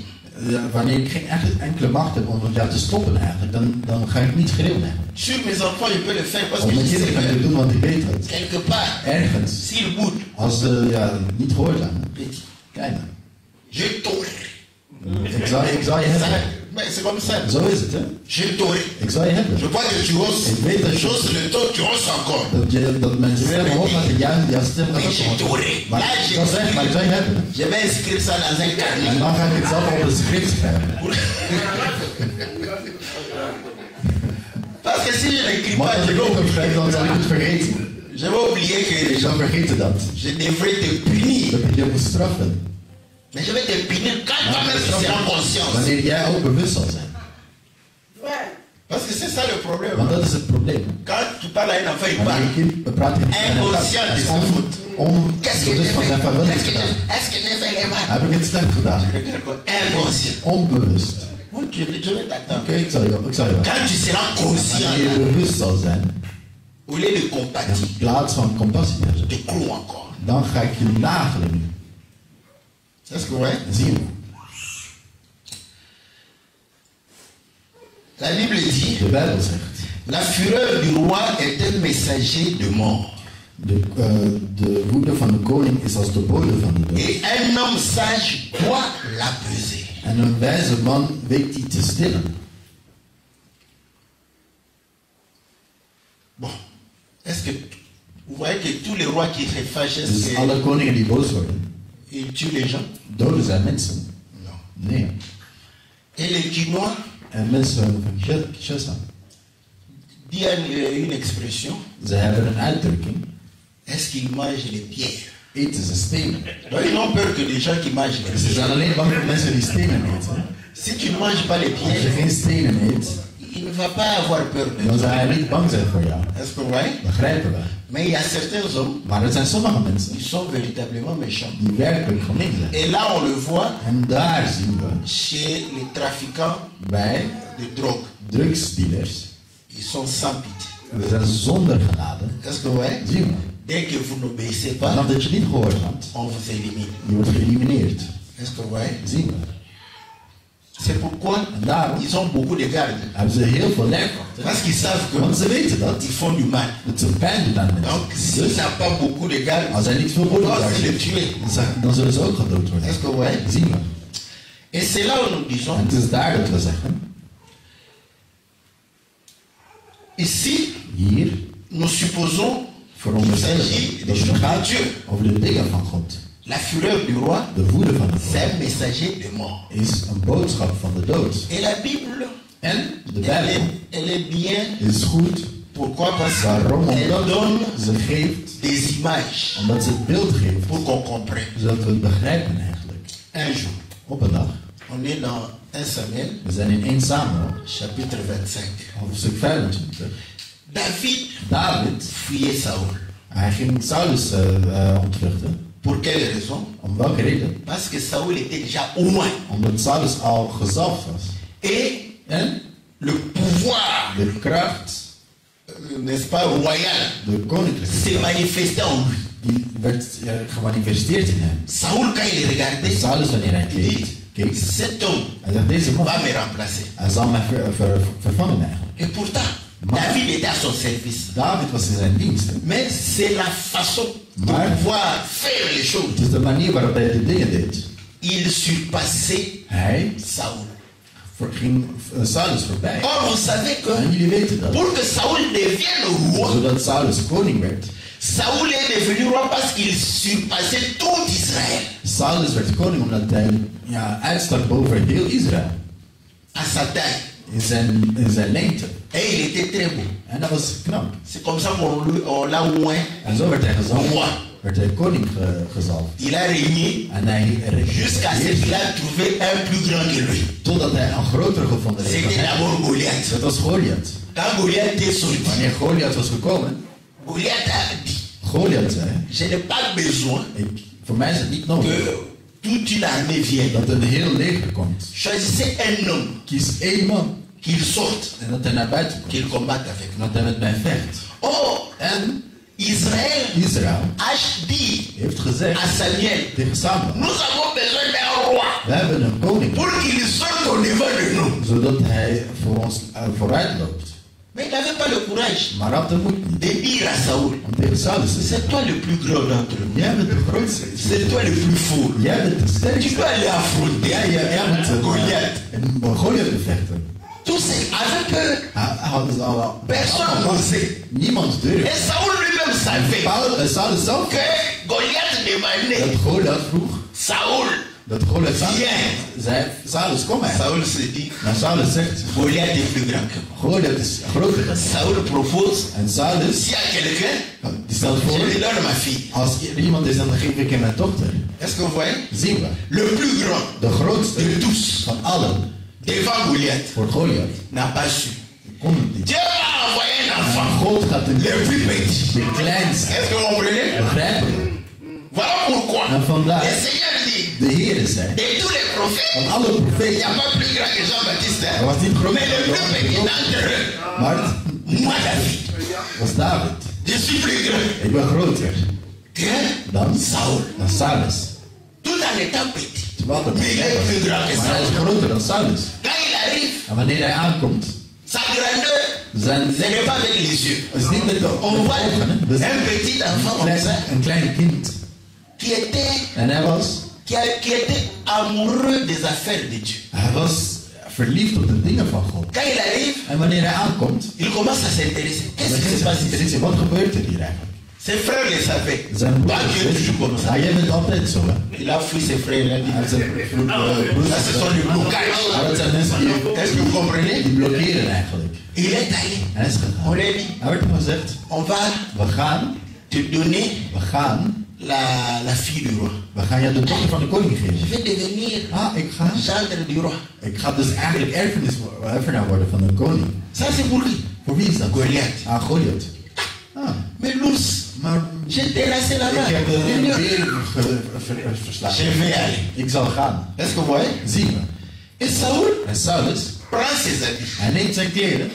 Wanneer ik geen enkele macht heb om jou te stoppen eigenlijk, dan ga ik niet schreeuwen. Sur mes enfants, je peux le faire parce Om que mijn je sais kinderen kan ik het que doen, want ik weet dat. quelque part, Ergens, s'ils boudent, als ze niet gehoorzamen, petit, kleine. je t'aurai. Ik zal je Ça, hebben. mais c'est comme ça. Zo is het, hè? Je t'aurai. Ik zal je hebben. Je vois que tu hausses. Ik weet dat Je je- hausses le ton, tu hausses encore. Dat mijn stem omhoog gaat en jouw stem gaat Mais ook je omhoog. t'aurai. Maar Là, ik zal zeggen, maar ik zal je hebben. je vais inscrire ça dans un En carnet. dan ga ik het zelf op een schrift schrijven. Parce que si je n'écris Maar pas, als je ik vais ook oublier. opschrijf, dan zal ik het vergeten. Je vais oublier Ik que zal vergeten dat. je devrais te punir. Dat ik je moet straffen. Mais je vais te punir quand toi-même tu seras en conscience. Wanneer jij ook bewust zal zijn. Parce que c'est ça le problème. Want dat is het probleem. Quand tu parles à un enfant, il Wanneer parle. je kind praat in Inconscient de zijn voet. Qu'est-ce que onbewust j'ai van zijn fait? familie Est-ce que gedaan. est-ce que j'ai fait les mal? Heb ik het slecht gedaan? Inconscient. Onbewust. Bon, je vais t'attendre. Oké, ik zal je wel. Quand tu seras conscient, Wanneer je bewust zal zijn, au lieu de in compatir, plaats van compassie hebben, te cloues encore. dan ga ik je nagelen. Est-ce que ouais? Zie je? La Bible dit, De Bijbel zegt, la fureur du roi est un messager de mort. de woede van de koning is als de bode van de dood. Et un homme sage doit l'apaiser. En een wijze man weet die te stillen. Bon, est-ce que vous voyez que tous les rois qui se fâchent, est-ce Dus alle koningen die boos worden, qu'ils tuent les gens? doden zijn mensen. Non. Nee. Et les Chinois En mensen van Kinshasa, disent une expression, ze hebben een uitdrukking, est-ce qu'ils mangent les pierres? eten ze stenen. Donc ils ont peur que des gens qui mangent les Ze pierres. zijn alleen bang voor mensen die stenen eten. Si tu ne manges pas les Als je pierres, geen stenen eet, il ne va pas avoir peur de dan toi. zou hij niet bang zijn voor jou. Est-ce que vous voyez? Begrijpen we. Mais il y a certains hommes Maar er zijn sommige mensen qui sont véritablement méchants. die werkelijk gemeen zijn. Et là, on le voit En daar zien we chez les trafiquants bij de drogue. drugsdealers, Ils sont sans pitié. we zijn zonder genade, Est-ce que vous voyez? zien we. Dès que vous n'obéissez En pas, dat je niet gehoorzaamt, on vous élimine. je wordt geëlimineerd. Est-ce que vous voyez? Zien we. C'est pourquoi En daarom ils ont beaucoup de gardes. hebben ze heel veel lijfwachten. Parce qu'ils savent Want ze weten qu'ils dat. font du mal. Dat ze pijn doen aan Donc, mensen. s'il Dus n'a pas beaucoup de gardes, als hij niet veel on doit bodyguards aussi le heeft, tuer. dan zullen ze ook gedood worden. Est-ce que vous voyez? Zien we. Et c'est là où nous disons, En het is daar dat we zeggen, ici, hier nous supposons veronderstellen s'agit we des dat het choses de gaat Dieu. over de dingen van God. La fureur du roi, De woede van de c'est God un messager de mort. is een boodschap van de dood. Et la Bible, En de elle Bijbel est bien. is goed. Pourquoi? Parce Waarom? qu'elle Omdat donne ze geeft, des images omdat ze het beeld geeft, pour qu'on comprenne. zodat we het begrijpen eigenlijk. Un jour, Op een dag, on est dans 1 Samuel, we zijn in 1 Samuel, chapitre 25. hoofdstuk 25. David David, fuyait Saul. hij ging Saulus ontvluchten. Pour quelle raison? Om welke reden? Parce que Saul était déjà au loin. Omdat Saulus al gezalfd was. Et En le pouvoir, de kracht, n'est-ce pas, royal, de koninklijke s'est kracht, manifesté en lui. die werd gemanifesteerd in hem. Saul, quand il regardait, Saulus, wanneer hij il dit, keek, cet homme hij dacht, deze man, va me remplacer. hij zal mij vervangen eigenlijk. Et pourtant, David était à son service. David was in zijn dienst. Mais c'est la façon de Maar- pouvoir faire les choses. Het is de manier waarop hij de dingen deed. Il surpassait Hij Saul. ging Saulus voorbij. Or, vous savez En que jullie weten dat. pour que Saul devienne roi, Zodat Saulus koning werd, Saoul est devenu roi parce qu'il surpassait tout Israël. Saulus werd koning omdat hij uitstak boven heel Israël. À sa taille. In zijn lengte. Et il était très beau. En dat was knap. C'est comme ça qu'on l'a oint. En zo werd hij gezalfd. Roi. Werd hij koning gezalfd. Il a régné En hij jusqu'à ce qu'il a trouvé un plus grand que lui. Totdat hij een grotere gevonden heeft. C'était d'abord Goliath. Dat was Goliath. Quand Goliath est sorti, Wanneer Goliath was gekomen, Goliath a dit, Goliath zei, je n'ai pas besoin voor mij is het niet nodig que toute une armée vienne. dat een heel leger komt. Choisissez un homme Kies één man qu'il sorte, en dat hij naar buiten komt. qu'il combatte avec En nous. dat hij met mij vecht. Oh, En Israël Israël a dit heeft à gezegd Samuel, tegen Samuel, nous avons besoin d'un roi we hebben een koning pour qu'il sorte au niveau de nous. zodat hij voor ons vooruit loopt. Mais il n'avait pas le courage Maar dat moet niet. de dire à Saoul, Om tegen Saulus te zeggen, c'est toi le plus grand d'entre nous. jij bent de grootste. C'est toi le plus fort. Jij bent de Tu sterkste. peux aller affronter Jij moet Goliath. Goliath bevechten. Tous ces avec eux, Hadden ze al. personne n'osait. Niemand durfde. Et Saoul lui-même savait Saulus zelf que Goliath demandait dat Goliath vroeg. Saoul. Dat Goliath Viens. zei, Saulus kom maar. Saoul se dit, Maar Saulus zegt, Goliath est plus grand que moi. Goliath is groter dan zij. Saoul propose, En Saulus, s'il y a quelqu'un, die stelt je voor, lui donne ma fille. als er iemand is, dan geef ik hem mijn dochter. Est-ce que vous voyez? Zien we. Le plus grand De grootste de tous van allen devant Goliath voor Goliath. n'a pas su. Kon het niet. Dieu va envoyer un enfant, God gaat le plus petit. de kleinste Est-ce que vous comprenez? begrijpen. Voilà pourquoi En vandaar, le Seigneur dit, de Heer zei, de tous les prophètes, van alle il n'y a profeten, pas plus grand que Jean-Baptiste, er was niet groter mais le plus petit dan d'entre eux, maar moi David, was David. je suis plus grand Ik ben groter que dan Saul, Saulus. tout en étant petit. Terwijl dat Mais il est plus grand que maar hij is Saul. groter dan Saulus. Quand il arrive, En wanneer hij aankomt, sa grandeur, zijn ce n'est pas avec les yeux. is niet met de On voit ogen, hè. Dus un petit enfant comme ça, een kleine kind. qui était, En hij was qui était amoureux des affaires de Dieu. Hij was verliefd op de dingen van God. Quand il arrive, En wanneer hij aankomt, il commence à s'intéresser. dan Qu'est-ce qui begint se hij passe te ici? denken, wat gebeurt er hier eigenlijk? Ses frères le savaient. Zijn Toi, broers tu es toujours comme ça. ja, jij bent altijd zo, hè? Il a fui ses frères. Il a dit, Hij heeft zijn broers. ça, ce sont les blocages. Ja, dat zijn mensen die Est-ce que vous comprenez? blokkeren eigenlijk. Il est allé. Hij is On gegaan. lui a dit, Hij werd hem gezegd, on va we gaan te donner la fille du roi. we gaan jou de dochter van de koning Je geven. vais devenir Ik ga gendre du roi. dus eigenlijk erfenaar worden van de koning. Ça, c'est pour qui? Voor wie is dat? Goliath. Goliath. Mais l'ours, Maar j'ai terrassé la ik main. heb de Je beer verslagen. vais aller. Ik zal gaan. Est-ce que vous voyez? Zien we. Et Saoul En Saulus, prend ses habits. hij neemt zijn kleren.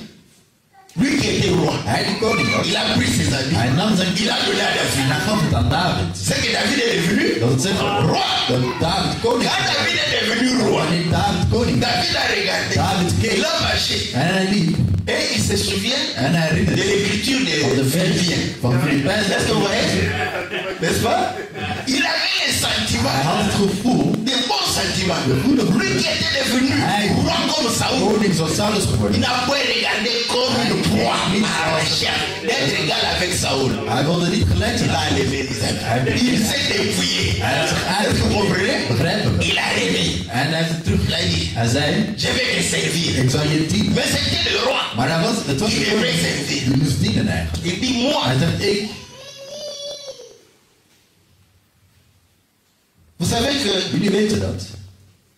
Lui qui était roi, Hij die koning was. il a pris ses habits. Hij nam zijn Il kleren. a donné à David. En hij gaf het aan David. C'est que David est devenu Dat het zegt roi. dat David koning Quand was. David est devenu roi, Wanneer David koning was. David a regardé. David keek. Il a marché. En hij liep. Et il se souvient En hij de herinnerde zich l'écriture van de de vers Philippiens. van Filipijnen. Est-ce que vous voyez? N'est-ce pas? Il avait les Hij sentiments, had het gevoel, des bons sentiments. de goede Lui gevoel. qui était devenu roi comme Saoul, Koning zoals Saulus il geworden. n'a pas regardé comme une proie à la chair d'être égal avec Saoul. Hij wilde niet gelijk Il zijn. a levé les habits. Il s'est dépouillé. Hij had zich Est-ce que vous comprenez? Begrijpen we. Il a rêvé. En hij heeft het terug. Il a dit, Hij zei, je vais te servir. ik zal je dienen. Mais c'était le roi. Maar het was Il de devait koning servir. die moest dienen eigenlijk. Il dit, moi, Hij zegt, vous savez que jullie weten dat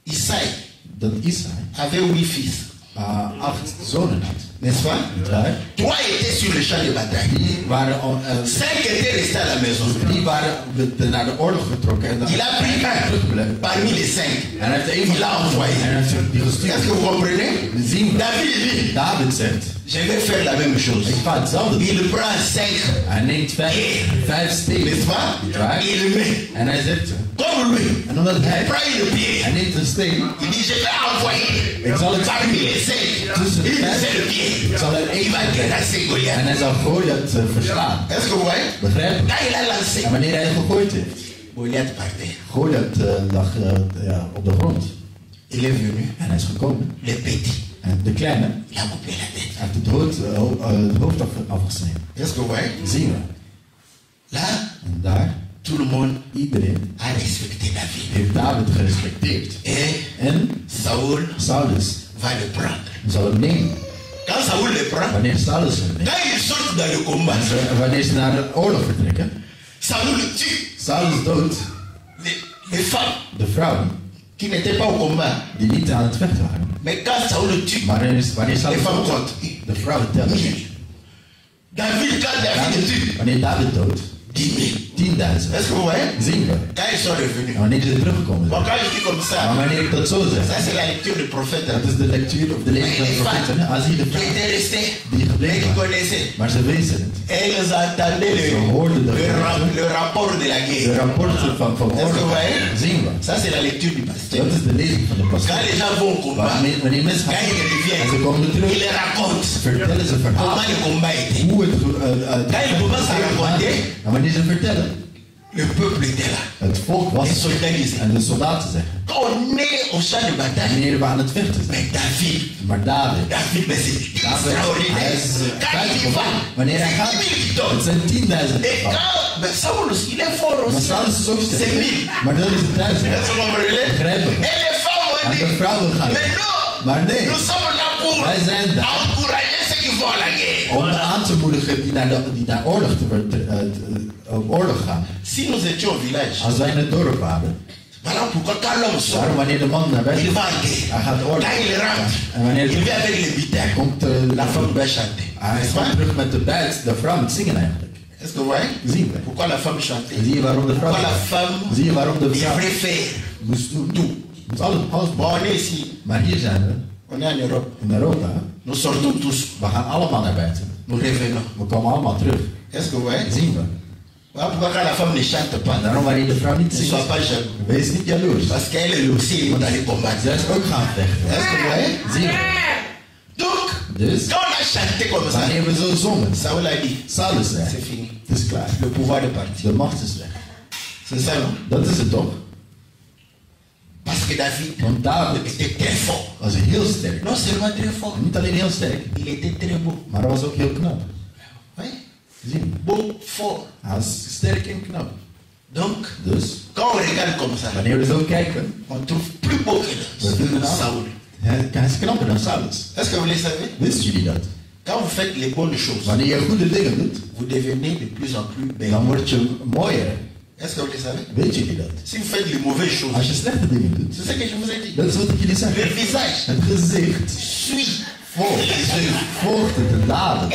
Isaïe dat Isaïe avait 8 fils, 8 zonen had. n'est-ce pas? Nietwaar? 3 étaient sur le champ de bataille. Die waren al, 5 étaient restés à la maison. die waren naar de oorlog getrokken en Il a pris un teruggebleven. parmi les 5. En hij heeft er één Il l'a envoyé. en hij heeft die Est-ce gestuurd. que vous comprenez? We zien David dit, David zegt, je vais faire la même chose. ik ga hetzelfde doen. Il prend 5, Hij neemt 5 stenen. n'est-ce pas? Nietwaar? Il met, En hij zegt, comme lui, en omdat il hij prend une pierre. neemt een steen, Il dit, je vais envoyer ik zal het parmi les 5 une seule pierre. ik zal er Il één va terrasser en Goliath. hij zal Goliath verslaan. Est-ce que vous voyez? Begrijpen? Quand il a lancé, En wanneer hij gegooid heeft, Goliath partait. Goliath lag op de grond. Il est venu, En hij is gekomen. le petit, En de kleine il a coupé la tête. heeft het hoofd afgesneden. Est-ce que vous voyez? Zien we. Là, En daar, tout le monde iedereen a respecté David. heeft David gerespecteerd. En Saul Saulus va le prendre. zal hem nemen. Quand Saul le prend, Wanneer Saulus hem neemt, quand il sort dans le combat, wanneer ze naar de oorlog vertrekken, Saul le tue. Saulus doodt Les femmes de vrouwen qui n'étaient pas au combat. die niet aan het vechten waren. Mais quand Saul le tue, Maar wanneer les Saulus femmes doodt, comptent. de vrouwen tellen. David, quand David tue, Wanneer David doodt, 10 000. 10.000. Est-ce que vous voyez? Zien we. Quand ils sont revenus. En wanneer ze terugkomen Bon, zijn. quand je dis comme Maar ça, wanneer ik dat zo zeg, ça c'est la lecture du prophète. dat is de lectuur of de lezing van de profeten. hè. Als die de Qui vrouwen étaient restés, die et gebleven qui waren, connaissaient. maar ze wisten het. Et ils entendaient le rapport de la De guerre. rapporten van Est-ce que vous oorlog voyez? zien we. Ça c'est la lecture du pasteur. Dat is de lezing van de Quand pastoor. les gens vont au combat, Wanneer mensen quand gaan ils en ze reviennent, komen ils terug, les racontent vertellen ze comment verhalen le combat était. hoe het Quand ils commencent à raconter, en wanneer ze vertellen, le peuple était là. het volk was Les soldats disaient, en de soldaten zeggen, quand on est au champ de bataille, wanneer we aan het vechten zijn. mais David, Maar David, mais c'est David, hij extraordinaire. is Quand il buitengewoon. va, Wanneer hij gaat, het zijn 10.000. et quand, mais Saul, il est fort Maar aussi. Saulus is ook C'est sterk. 1000. Maar dat is het thuis. Est-ce que vous comprenez? Begrijpen. Et les femmes ont En de dit, vrouwen gaan. mais non, Maar nee, nous sommes là pour wij zijn daar encourager ceux qui vont à la guerre. om aan te moedigen die naar oorlog, op oorlog gaan. Si nous étions au village, Als wij in het dorp waren, voilà pourquoi quand l'homme sort, daarom wanneer de man naar buiten il va gaat, en guerre. hij gaat oorlog. Quand il rentre, En wanneer il vient avec les bitailles. komt La femme doit chanter. hij N'est-ce komt pas? terug met de buit, de vrouw moet zingen eigenlijk. Est-ce que vous voyez? Zien we. Pourquoi la femme chantait? Zie je waarom de vrouw Pourquoi la femme Zie je waarom de vrouw devrait faire? moest doen? Moet alles Bon, doen. on est ici, Maar hier zijn we, on est en Europe. in Europa, Nous sortons tous, we gaan allemaal naar buiten. nous revenons. We komen allemaal terug. Est-ce que vous voyez? Zien we. Voilà pourquoi quand la femme ne chante pas, En daarom wanneer de vrouw niet ne zingt, sois pas jaloux. wees niet jaloers. Parce qu'elle est aussi d'aller combattre. Zij is ook gaan vechten. Est-ce que vous voyez? Zien we. Donc, Dus, quand on a chanté comme ça, wanneer we zo zongen, Saul a dit, Saulus zei, c'est fini. het is klaar. Le pouvoir est parti. De macht is weg. C'est ça, non? Dat is het toch? Parce que David Want David était très fort. was heel sterk. Non seulement très fort, En niet alleen heel sterk, il était très beau. maar hij was ook heel knap. Oui? Zien we. Beau, fort. Hij was sterk en knap. Donc, Dus, quand on regarde comme ça, wanneer we zo kijken, on trouve plus beau que we vinden Saul. hij is knapper dan Saulus. Est-ce que vous le savez? Wisten jullie dat? Quand vous faites les bonnes choses, Wanneer je goede dingen doet, vous devenez de plus en plus belle. dan word je mooier. Est-ce que vous le savez? Weet jullie dat? Si vous faites les mauvaises choses, Als je slechte dingen doet, c'est ce que je vous ai dit. dat is wat ik jullie zeg. Le visage Het gezicht suit volgt. les yeux. Volgt het de daden.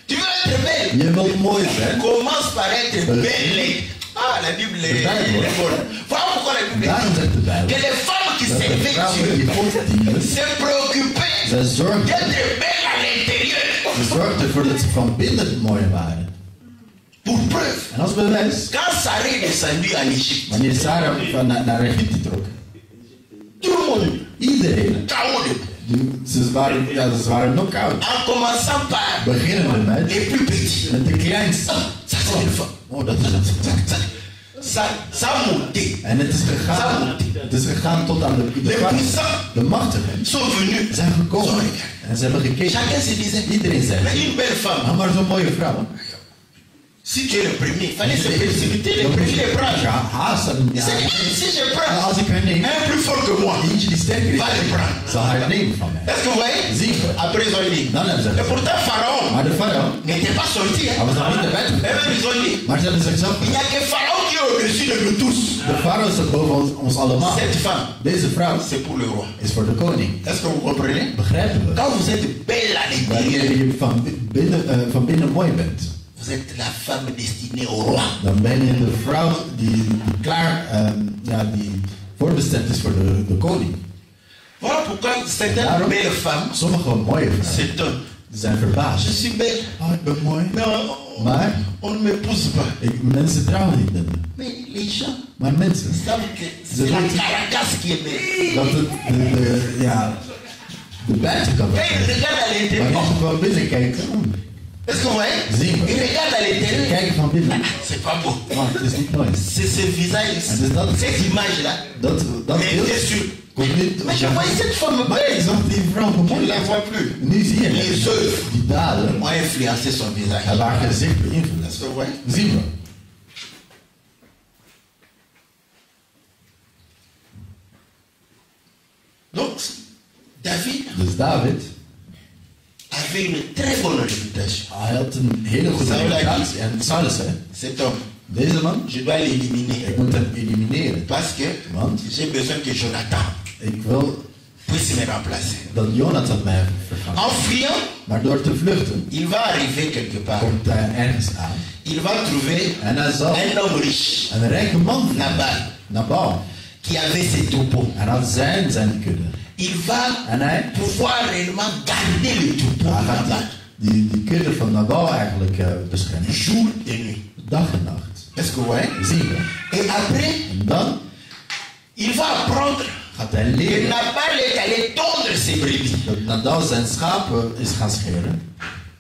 Tu veux être belle? Je wilt mooi zijn. Commence par être belle. Ah, la Bible est bonne. Voilà pourquoi la Bible Daarom dit zegt de Bijbel que les femmes qui dat de servaient vrouwen die Dieu God dienen, se préoccupaient zij zorgden, d'être belles à l'intérieur. ze zorgden ervoor dat ze van binnen mooi waren. Pour preuve, En als bewijs, quand Sarah est descendue en Égypte, wanneer Sarah naar Egypte trok, tout le monde, iedereen, KO, ze waren knock-out. en commençant par Beginnende met les plus petits. de kleinste. Ça, c'est une femme. Oh, dat is het. Ça a monté. En het is gegaan tot aan de machtigen. Sont venus. Zijn gekomen. En ze hebben gekeken. Chacun se disait, Iedereen zei, mais une belle femme, maar zo'n mooie vrouw. si tu es le premier, il fallait se précipiter, les premiers les prendre. Ja, haasten. Il s'est dit, si je prends Als ik haar neem, un plus fort que moi, eentje die sterker is, va le prendre. zal haar nemen van mij. Est-ce que vous voyez? Zie je? Après, ils ont dit. Dan hebben ze Et gezegd. pourtant, Pharaon Maar de farao, n'était pas sorti. hij Hein? was nog niet naar buiten Et gekomen. même, ils ont dit, Maar ze hebben zichzelf il n'y a que Pharaon qui est au-dessus de nous tous. de farao staat boven ons allemaal. Cette femme, Deze vrouw c'est pour le roi. is voor de koning. Est-ce que vous comprenez? Begrijpen we? Quand vous êtes belle à l'intérieur, Wanneer je van binnen mooi bent, vous êtes la femme destinée au roi. dan ben je de vrouw die klaar, die voorbestemd is voor de koning. Voilà pourquoi certaines belles femmes Sommige mooie vrouwen s'étonnent. zijn Je verbaasd. suis belle, Oh, ik ben mooi. mais Maar on ne m'épouse pas. mensen trouwen niet met me. Mais les gens Maar mensen, savent que c'est la caracasse qui est belle. dat het de buitenkant Quand ils regardent à Maar l'intérieur, als je van binnen kijkt, est-ce que vous voyez? Zie je. Ils regardent à l'intérieur, kijk van binnen, c'est pas beau. maar het is niet mooi. C'est ce visage, En dus dat, cette image-là, dat mais beeld bien sûr, Komt niet. Mais je vois cette femme. Maar ik zag die vrouw Je ne vermoord. la vois plus. Nu zie je Les œuvres die daden ont influencé son visage. hebben haar gezicht beïnvloed. Est-ce que vous voyez? Zien we. Donc, David Dus David, avait une très bonne réputation. hij had een hele goede Saul reputatie. En Saulus zei, Cet homme, deze man, je dois l'éliminer. ik moet hem elimineren. Parce que Want j'ai besoin que Jonathan ik wil puisse me remplacer. dat Jonathan mij vervangt. En fuyant, Maar door te vluchten, il va arriver quelque part. komt hij ergens aan. Il va trouver En hij zal un homme riche, een rijke man vinden, Nabal, Nabal. qui avait ses troupeaux. En had zijn kudde. Il va En hij pouvoir réellement garder le troupeau de gaat Nabal, die kudde van Nabal eigenlijk beschermen. jour et nuit. Dag en nacht. Est-ce que vous voyez? Zien we. Et après, En dan il va apprendre gaat hij que leren Nabal est allé tondre ses brebis. dat Nabal zijn schapen is gaan scheren.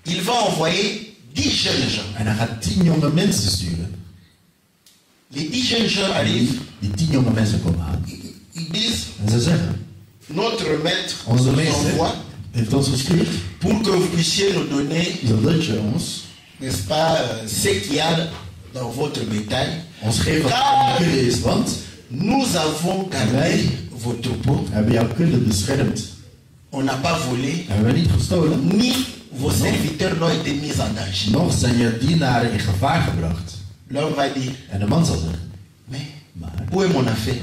Il va envoyer 10 jeunes gens. En hij gaat 10 jonge mensen sturen. Les 10 jeunes gens arrivent. Die 10 jonge mensen komen aan. Ils disent, En ze zeggen, notre maître onze nous meester envoie heeft ons gestuurd pour que vous puissiez nous donner, zodat je ons n'est-ce pas, ce qu'il y a dans votre bétail. geeft wat in de kudde is. Want Nous avons gardé vos troupeaux. we hebben jouw kudde beschermd. On n'a pas volé, Hebben we niet gestolen. ni vos serviteurs n'ont été mis en danger. Nog zijn je dienaren in gevaar gebracht. L'homme va dire, En de man zal zeggen, mais maar où est mon affaire?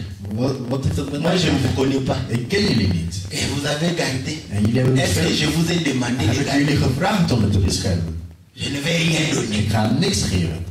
wat heeft dat met Moi, mij je te ne maken? vous connais pas. Ik ken jullie niet. Et vous avez gardé. En jullie hebben Est-ce que beschermd. je vous ai demandé Heb de ik jullie garder? gevraagd om het te beschermen? Je ne vais rien donner. Ik ga niks geven.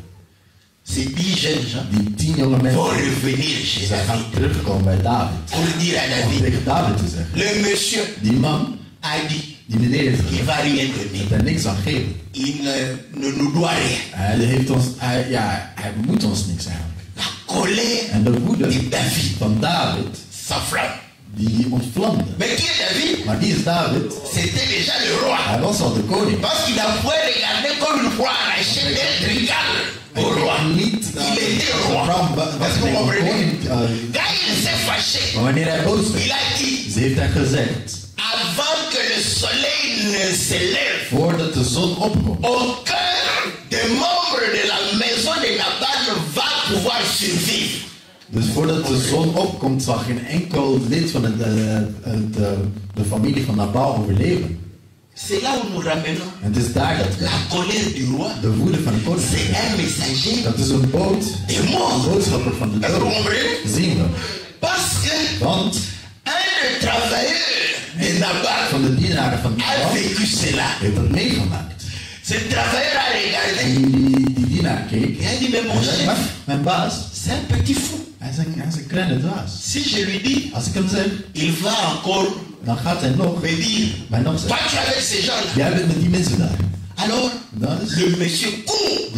Ces 10 jeunes gens Die 10 jonge vont mensen, revenir chez zij gaan David terugkomen bij David. pour dire à Om David, tegen David te zeggen. le monsieur Die man, a dit die meneer heeft qu'il gezegd va rien dat donner. hij niks aan geven. Il ne nous doit rien. Hij heeft ons, hij moet ons niks eigenlijk. La colère En de woede de David van David, s'enflamme. die ontvlamde. Mais qui est David? Maar wie is David? C'était déjà le roi. Hij was al de koning. Parce qu'il a pu regarder comme une fois arraché d'être égal au roi. Niet Il était roi. was Est-ce que vous een comprenez? koning. Quand il s'est fâché, Maar wanneer hij boos il werd, a dit, ze heeft hij gezegd, avant que le soleil ne se lève, voordat de zon opkomt, aucun des membres de la maison de Nabal va pouvoir survivre. dus voordat de zon opkomt, zal geen enkel lid van de familie van Nabal overleven. C'est là où nous ramenons En het is daar dat la colère du roi. de woede van de koning, C'est un messager dat is een boot, des een morts. boodschapper van de Est-ce que vous dood. comprenez? Zien we. Parce que Want un des travailleurs de Nabal van de dienaren van a Nabal vécu cela. heeft dat meegemaakt. Ce travailleur a regardé. En die dienaar keek. Il a dit, mais mon Hij zei, chef, "Maar mijn baas, c'est un petit fou. hij is een kleine dwaas. Si je lui dis, Als ik hem zeg, il va encore dan gaat hij nog me dire, mij nog toi zeggen. tu es avec ces gens-là. Jij bent met die mensen daar. Alors, Dat is, le monsieur court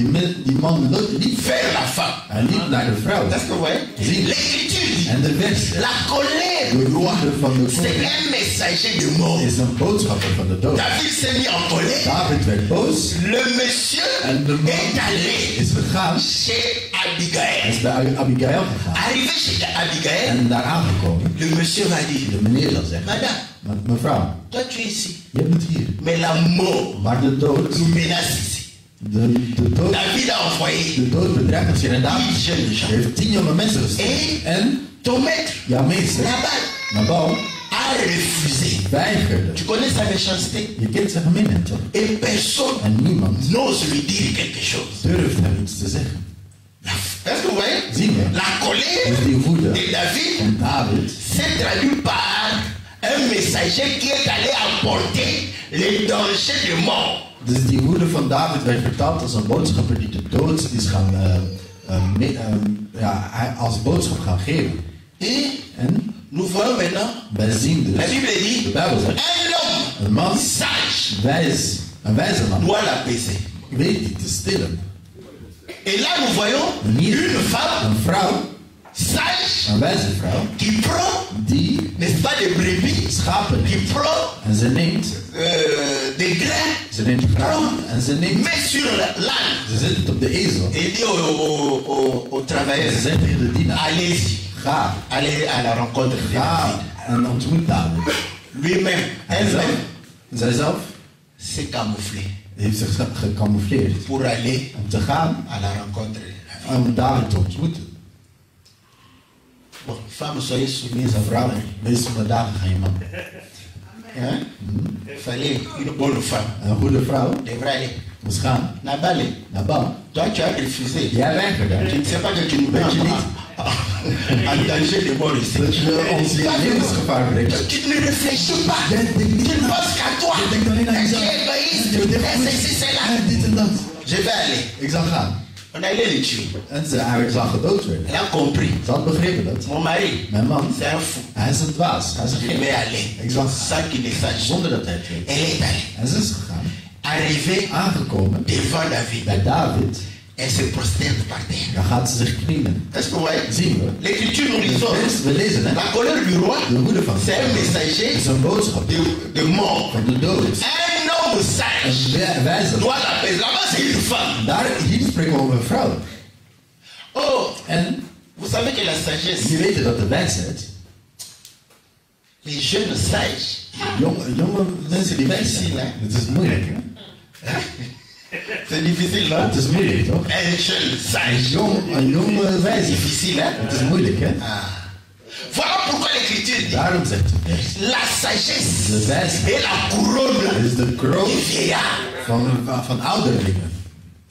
die man liep vers la femme. Hij liep naar de vrouw. Est-ce que vous voyez? Zie. L'écriture dit, En de vers, la colère de du roi, woede van de c'est koning, un messager de mort. is een boodschapper van de dood. David s'est mis en colère. David werd boos Le monsieur en de man est allé is gegaan. chez Hij Abigail. is bij Abigail gegaan. Arrivé chez Abigail, En daar aangekomen. le monsieur va dire, De meneer zal zeggen, Madame, mevrouw, toi tu es ici, je bent hier. mais la mort Maar de dood, nous menace ici. de dood, David a envoyé de dood bedreigt ons inderdaad. 10 jeunes gens. Hij heeft 10 jonge mensen gestuurd. En Ton maître, jouw meester, Nabal, Nabal, a refusé. weigerde. Tu connais sa méchanceté? Je kent zijn gemeenheid toch? Et personne En niemand n'ose lui dire quelque chose. durft hem iets te zeggen. Est-ce que vous voyez? Zie je? La colère Dus die woede de David van David s'est traduite par un messager qui est allé apporter les dangers de mort. Dus die woede van David werd vertaald als een boodschapper die de dood is gaan, hij als boodschap gaan geven. Et En nous voyons maintenant, wij zien la dus, Bible de dit, Bijbel zegt, un homme een man sage een wijze man, doit l'apaiser. weet die te stillen. Et là nous voyons Hier, une femme een vrouw, sage een wijze vrouw, qui prend, die n'est-ce pas, des brebis, schapen qui neemt. prend En ze neemt, des grains, ze neemt graan en ze neemt, met sur l'âne ze zet het op de ezel. et dit aux En travailleurs, ze zegt tegen de dienaar, allez-y, ga, allez à la rencontre de ga, David. En ontmoet David. Lui-même, elle-même, Zijzelf s'est camouflé heeft zich gecamoufleerd pour aller om te gaan à la rencontre. om David te ontmoeten. Bon, femme, soyez soumise à Vrouw, vous. wees onderdanig aan je man. Hein? Il fallait une bonne femme. Een goede vrouw Devrait aller. moest gaan Nabal, naar Bal. toi tu as refusé. Jij weigerde. Tu ne sais pas que tu nous Weet je mets niet en danger de mort ici. dat je ons in levensgevaar brengt? Tu ne réfléchis pas. Jij denkt niet Tu ne na. penses qu'à toi. Je denkt alleen aan Tu es jezelf. égoïste. Je denkt Et ceci, c'est là. aan dit en dat. Je vais aller. Ik zal gaan. On allait le tuer. En hij zal gedood worden. Elle a compris. Ze had begrepen dat. Mon mari, Mijn man, c'est un fou. hij is een dwaas. Hij is een Je gek. vais aller. Ik zal Sans qu'il ne sache. zonder dat hij het weet. Elle est allée. En ze is gegaan. Arrivée Aangekomen devant David. bij David. Elle se prosterne par terre. Dan gaat ze zich knielen. Est-ce que vous voyez? Zien we. L'écriture nous dit We lezen hè. la colère du roi, De woede van c'est un het messager is een boodschap de mort. van de dood. Un homme sage Een wijze. doit l'apaiser. Là-bas, c'est une femme. Daar hier spreken we over een vrouw. Oh, En vous savez que la sagesse, je weet dat de wijsheid, les jeunes sages, jonge mensen die wijs zijn, het is moeilijk hè. c'est difficile, non? Het is moeilijk toch? Un jeune sage, Een jonge wijze. difficile, hein? Het is moeilijk hè. Ah. Voilà pourquoi l'écriture dit Daarom zegt de vers. la sagesse De wijsheid est la couronne is de kroon du vieillard. van ouderlingen.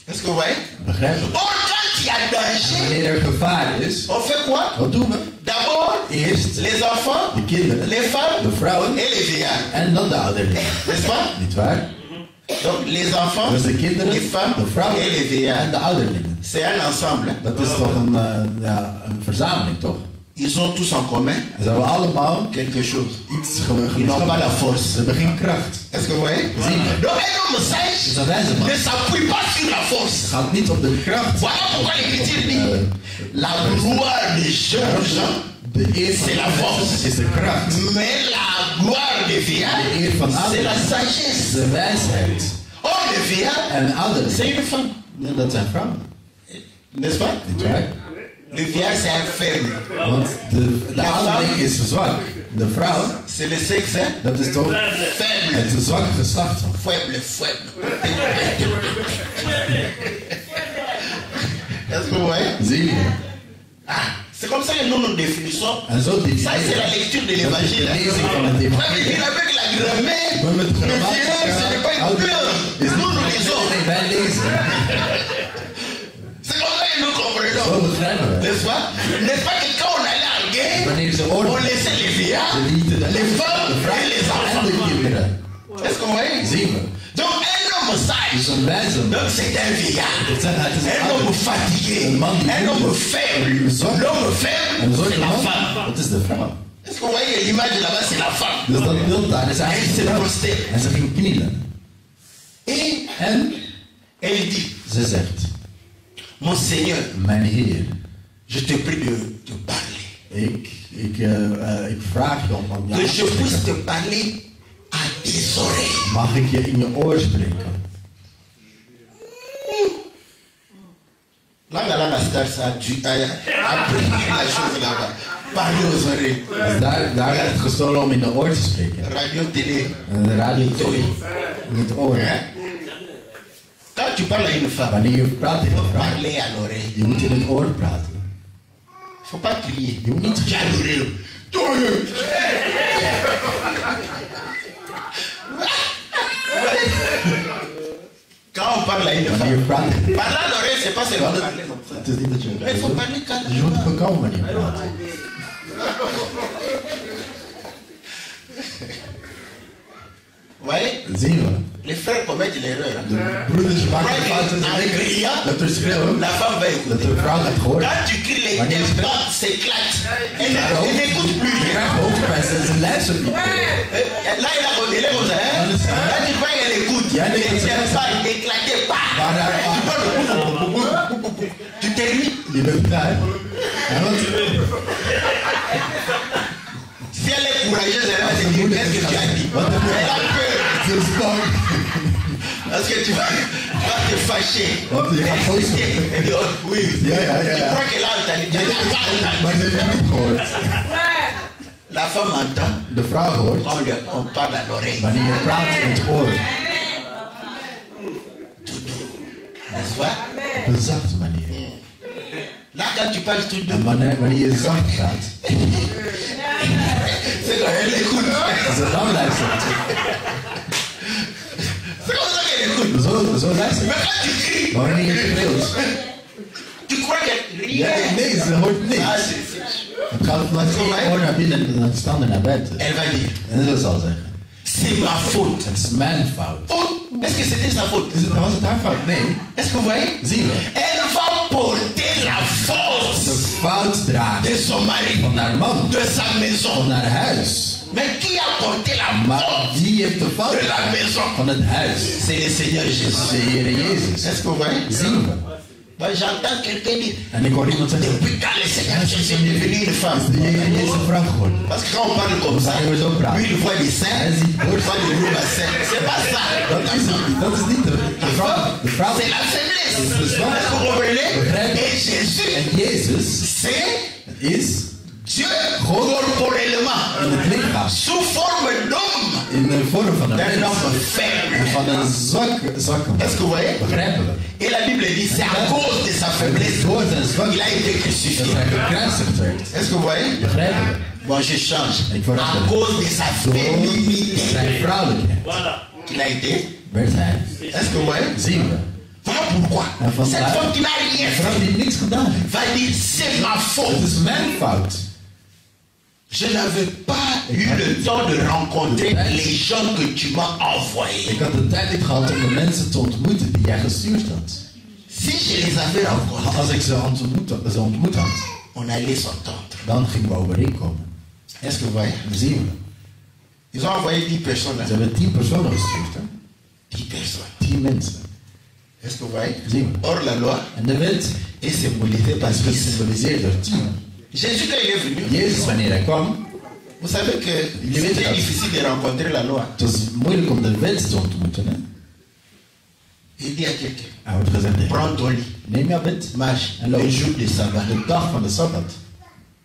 Est-ce que vous voyez? Begrijp je? Or, quand il y a danger, Wanneer er gevaar is, on fait quoi? wat doen we? D'abord, Eerst les enfants, de kinderen, les femmes de vrouwen et les vieillards. en dan de ouderlingen. N'est-ce pas? Niet waar? Donc, les enfants, Dus de kinderen, les femmes de vrouwen et les en vieillards. de ouderlingen. C'est un ensemble. hein. Dat is toch een verzameling, toch? Ils ont tous en commun Ze hebben allemaal quelque chose. iets Ils n'ont pas la force. Ze hebben geen kracht. Est-ce que vous voyez? Zie. Donc, un homme Dus sage een wijze man ne s'appuie pas sur la force. gaat niet op de kracht. Voilà pourquoi l'écriture dit la gloire des jeunes gens, De eer van C'est la force. is de kracht. mais la gloire des vieillards, De eer van c'est la ouderen sagesse. de wijsheid. Or, les vieillards, En ouderen, c'est une femme. ja, dat zijn vrouwen. N'est-ce pas? Niet waar? Le vieillard, c'est un ferme. Want de ouderling is zwak. De vrouw, C'est le sexe, hein? dat is toch Faible. het zwakke geslacht. Faible, faible. Est-ce que vous voyez? Zie je? Ah, c'est comme ça que nous nous définissons. En zo die Ça, c'est la lecture de dat is l'évangile. de hein. lezing van het Ouais, mais evangelie. il avec la grammaire, Maar met le vieillard, ce n'est pas une ouder peur. is Nous, nous lisons. Nee, wij lezen. C'est comme ça que nous Zo comprenons. begrijpen we. N'est-ce pas? N'est-ce pas que quand on allait en guerre, Wanneer ze on oorlog laissait les vieillards, de liefde, de les femmes de vrouw et les en enfants. de kinderen. Est-ce que vous voyez? Zien we. Donc, un homme Dus sage, een wijze man. donc c'est un vieillard. Het is een Un homme ouder. fatigué, Een man die un moe homme is. faible. Zwak. L'homme En faible, een c'est zwarte la man, femme. dat is de vrouw. Est-ce que vous voyez l'image là-bas, c'est la femme. Dus dat beeld daar is Elle eigenlijk se de vrouw. prosterne. En ze ging knielen. Et En elle dit, ze zegt, mon Seigneur, mijn Heer, je te prie de te parler. ik vraag je om Que jou je te puisse spreken. te parler à tes oreilles. Mag ik je in je oor spreken? Langa Stars a appris la chose là-bas. Parler aux oreilles. Dus daar werd het gestolen om in de oor te spreken. Radio, télé. En de radio Sorry. in het oor. Hein? Quand tu parles à une femme, Wanneer je praat tegen een vrouw, parler à l'oreille. je moet in het oor praten. Faut pas crier. Je moet niet J'ai à l'oreille. Quand on parle à une Wanneer femme, je praat tegen parler à l'oreille, c'est pas seulement een parler comme ça. Het is niet dat je... Mais il faut parler Je moet calmement. bekomen wanneer je praat. Vous voyez, Zien we. les frères commettent l'erreur. hein. De broeders maken fouten. En criant, Dat er schreeuwen. la femme va écouter. Dat de vrouw gaat horen. Quand tu cries, les Wanneer je tympans s'éclatent. Elle n'écoute Je plus. krijgt hoofdpijn. Ze luistert niet. Là, il a elle est comme ça. Hein? Là, tu vois qu'elle écoute. Il y a des Les conséquences. tympans éclatés. Voilà. Tu termines. Je bent klaar. En wat? Si elle est courageuse, elle va se dire qu'est-ce que tu as dit. Wat heb Elle a je? peur. Ze is bang. Parce que tu vas te fâcher. Want je gaat boos worden. Elle dit, oh, oui. Ja, ja, ja, Je ja. crois qu'elle a entendu. Elle a pas entendu. Maar ze heeft het niet gehoord. La femme entend. De vrouw hoort. On parle à l'oreille. Wanneer je praat in het oor. N'est-ce pas? Op een zachte manier. Là, quand tu parles tout En doux, wanneer je zacht praat. c'est quand elle écoute. Ze dan luistert. C'est comme ça qu'elle écoute. Zo luistert. Mais quand tu cries, Maar wanneer je schreeuwt. tu crois qu'elle rit. Ja, nee, ze hoort Ah, niks. Het gaat vanuit één oor naar binnen en dan staan er naar buiten. Elle va dire, En zo zal zeggen. c'est ma faute. Het is mijn fout. Oh, est-ce que c'était sa faute? Was het haar fout? Nee. Est-ce que vous voyez? Zien we. Elle va porter la force De fout draagt de son mari, van haar man, de sa van maison. haar huis. Mais qui a porté la Maar force wie heeft de fout de la maison? van het huis? C'est le Seigneur Jésus. De Heer Jezus. Est-ce que vous voyez? Zien we. Moi, j'entends quelqu'un dire, En ik hoor iemand zeggen, depuis quand le Seigneur Jésus est devenu une femme? de Heer Jezus een vrouw geworden. Parce que quand on parle comme ça, Wanneer we zo praten. lui il voit des seins, l'autre voit des loups à seins. C'est pas ça. Dat is niet de vrouw. De vrouw C'est la faiblesse. is de Est-ce que zwakte. vous comprenez? Begrijp je? Et Jésus, En Jezus c'est is Dieu corporellement, in het lichaam, sous forme d'homme, in de vorm van een d'un mens, homme faible. van een zwakke man. Est-ce que vous voyez? Begrijpen we? Et la Bible dit, c'est à cause de sa faiblesse Door zijn qu'il zwakte a été dat crucifié. hij gekruisigd werd. Est-ce que vous voyez? Begrijpen we? Bon, je change. Ik word À het. cause de sa Door féminité zijn vrouwelijkheid qu'il a été. werd hij, Est-ce que vous voyez? zien we, Voilà pourquoi. En vandaar- Cette femme qui n'a rien een vrouw fait die niks gedaan heeft. va dire, c'est ma Het faute. is mijn fout. Je n'avais pas eu le temps de rencontrer les gens que tu m'as envoyés. Ik had de tijd niet gehad om de mensen te ontmoeten die jij gestuurd had. Si je les avais rencontrés, Als ik ze ontmoet had, on allait s'entendre. dan gingen we overeenkomen. Est-ce que vous voyez? Dat zien we. Ils ont envoyé 10 personnes là. Ze hebben 10 personen gestuurd. Hè? 10 personnes. 10 mensen. Est-ce que vous voyez? Zien we. Or, la loi En de wet est symbolisée par is 10. gesymboliseerd door 10. Jésus, quand il est venu, Jezus, wanneer hij kwam, vous savez que c'était difficile de rencontrer la loi. het was moeilijk om de wet te ontmoeten. Hè? Il dit à quelqu'un, Hij wordt gezegd, prends ton lit, neem jouw bed marche, en loop. le jour de sabbat. De dag van de Sabbat.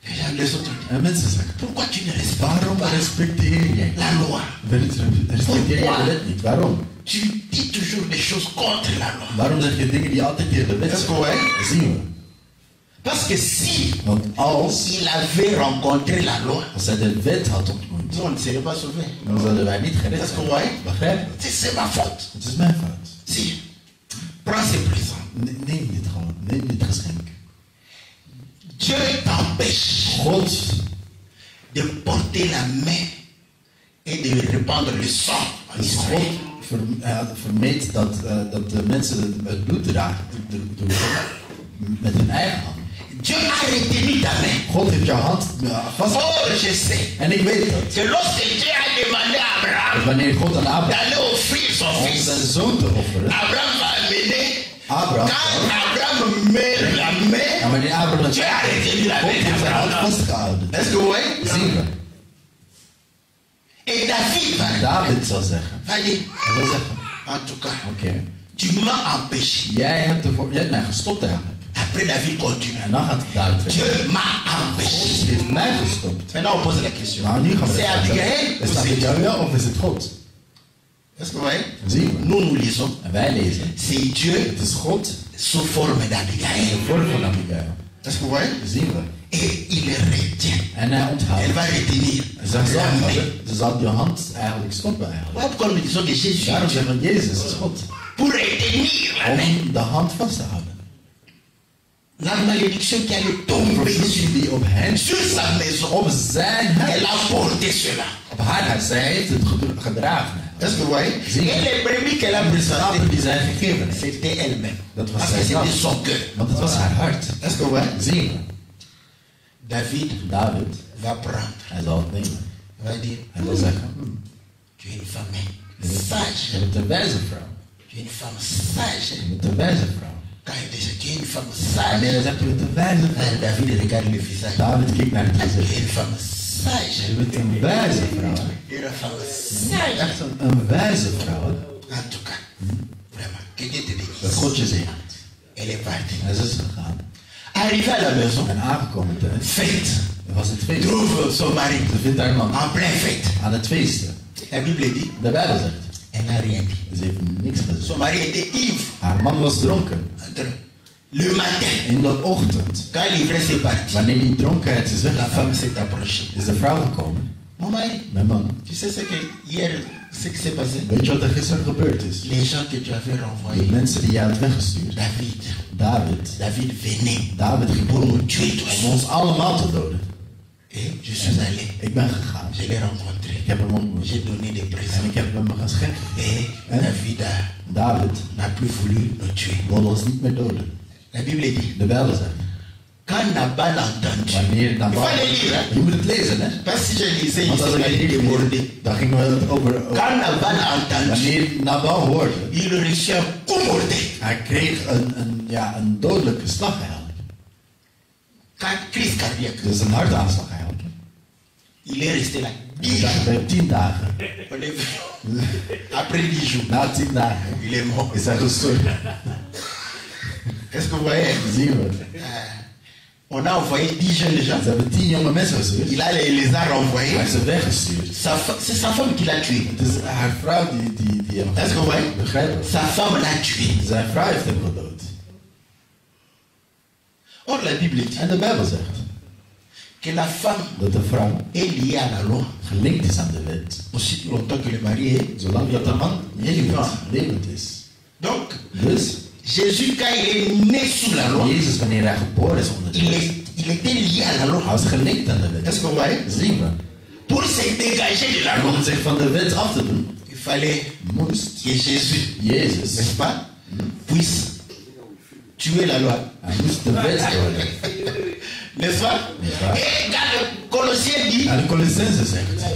Les gens les autres disent, En mensen zeggen, pourquoi tu ne respectes waarom pas respecteer jij la loi? respecteer jij de wet niet? Waarom? Tu dis toujours des choses contre la loi. Waarom zeg je dingen die altijd tegen de wet Est-ce que zijn? vous voyez? Dat zien we. Parce que si Want als il avait rencontré la loi, hij de wet had ontmoet, nous, on ne serait pas sauvés. dan zouden wij niet gered Est-ce que zijn. vous voyez? Begrijp je? C'est ma faute. Het is mijn fout. Si, prends ces présents. Neem dit gewoon. Neem dit geschenk. Dieu t'empêche God de porter la main et de répandre le sang en Dus God Israël. vermeed dat de mensen het bloed dragen met hun eigen hand. Dieu a retenu ta main. God heeft jouw hand vast. Oh, je sais En ik weet dat. que lorsque Dieu a demandé à Dat Abraham wanneer God aan Abraham d'aller offrir son om fils, zijn zoon te offeren. Abraham va amener. Abraham. Quand Abraham met la main, En wanneer Abraham het Dieu a retenu la God main heeft zijn hand d'Abraham. vastgehouden. Est-ce que vous voyez? Zien we. Et David va David zal zeggen. dire, Hij zal zeggen. en tout cas, Oké. tu m'as empêché. Jij hebt mij gestopt eigenlijk. Après David continue. En dan gaat David Dieu verder. m'a God empêché. heeft mij gestopt. Maintenant on pose la question. Nou, nu gaan we C'est het Abigail Is ou dat c'est met Dieu? jou wel of is het God? Est-ce que vous voyez? Zien we. Nous lisons. En wij lezen. C'est Dieu Het is God sous forme in d'Abigail. de vorm van Abigail. Est-ce que vous voyez? Zien we. Et il retient. En hij onthoudt. Elle va retenir. Ze zal je hand eigenlijk stoppen eigenlijk. Voilà pourquoi nous disons que Jésus Daarom est Dieu. zeggen we Jezus is God. Pour retenir la main. Om de hand vast te houden. La malédiction qui allait tomber Vervloeking die op hen, sur sa maison. op zijn Elle huis, a porté cela. op haar huis. Zij heeft het gedragen. Est-ce que vous voyez? Zie je. Et les brebis qu'elle a De schapen die présentées, zij gegeven heeft. c'était elle-même. Dat was Parce que zij c'était zelf. son cœur. Want het was haar hart. Est-ce que vous voyez? Zie je. David David, va prendre. hij zal het nemen. Va dire, Hij zal zeggen, tu es une femme je sage. bent een wijze vrouw. Tu es une femme sage. Je bent een wijze vrouw. Quand il dit, tu es une femme Wanneer hij sage. zegt, je bent een wijze vrouw. David regarde le visage. David kijkt naar het Tu es gezicht. une femme sage. Je bent een wijze vrouw. Une femme sage. Echt een wijze vrouw. En tout cas, vraiment, que Dieu te Dat bénisse. God je zegent. Elle est partie. Hij is gegaan. Arrivée à la maison, En aangekomen thuis. fête. Dat was het feest. trouve son mari Ze vindt haar man en plein fête. aan het feesten. La Bible dit, De Bijbel zegt. elle n'a rien dit. Ze heeft niks gezegd. Son mari était ivre. Haar man was dronken. Le matin, In de ochtend, quand l'ivresse est partie, wanneer die dronkenheid is la weggegaan, femme s'est approchée. is de vrouw gekomen. Mon mari, Mijn man, tu sais ce que hier, ce qui s'est passé? weet je wat er gisteren gebeurd is? Les gens que tu avais De renvoyés, mensen die je had weggestuurd. David David venait ging pour komen nous tuer tous. om ons allemaal te doden. Et je suis allé, Ik ben gegaan. je l'ai rencontré, Ik heb hem ontmoet. j'ai donné des En présents. ik heb hem gaan schenken. Et David David n'a plus voulu nous tuer. wilde ons niet meer doden. La Bible dit, De Bijbel zegt. quand Nabal a entendu, Wanneer il Nabal... fallait lire, hein? Je moet het lezen, hè? Parce que je lisais, il Want als ik s'est het niet débordé. lees, dan gingen we het over... Quand Nabal a entendu, Wanneer Nabal hoorde, il reçut un coup mortel. hij kreeg een dodelijke slag eigenlijk. Crise cardiaque. Dus een hartaanslag eigenlijk. Il est resté là. En we zaten bij 10 dagen. On est venu. Après 10 jours, Na 10 dagen il est mort. is hij gestorven. Est-ce que vous voyez? Zien we. On a envoyé 10 jeunes gens. Ze hebben 10 jonge mensen gestuurd. Il a les a Hij renvoyés. heeft ze weggestuurd. C'est sa femme qui l'a tué. Het is haar vrouw die hem Est-ce que vous voyez? begrijpt. Sa femme l'a tué. Zijn vrouw heeft hem gedood. Or, la Bible dit En de Bijbel zegt que la femme dat de vrouw est liée à la loi gelinkt is aan de wet. aussi longtemps que le mari est. Zolang dat de man levend is. Donc, Dus, Jésus, quand il est né sous la loi, Jezus, wanneer hij geboren is onder de wet, il était lié à la loi. hij was gelinkt aan de wet. Est-ce que vous voyez? Zien we. Pour se dégager de la En loi, om zich van de wet af te doen, il fallait moest que Jésus, Jezus, n'est-ce pas, puisse tuer la loi. hij moest de wet doden. N'est-ce pas? N'est-ce pas? Et quand le Colossien dit En de Colossenzen zegt,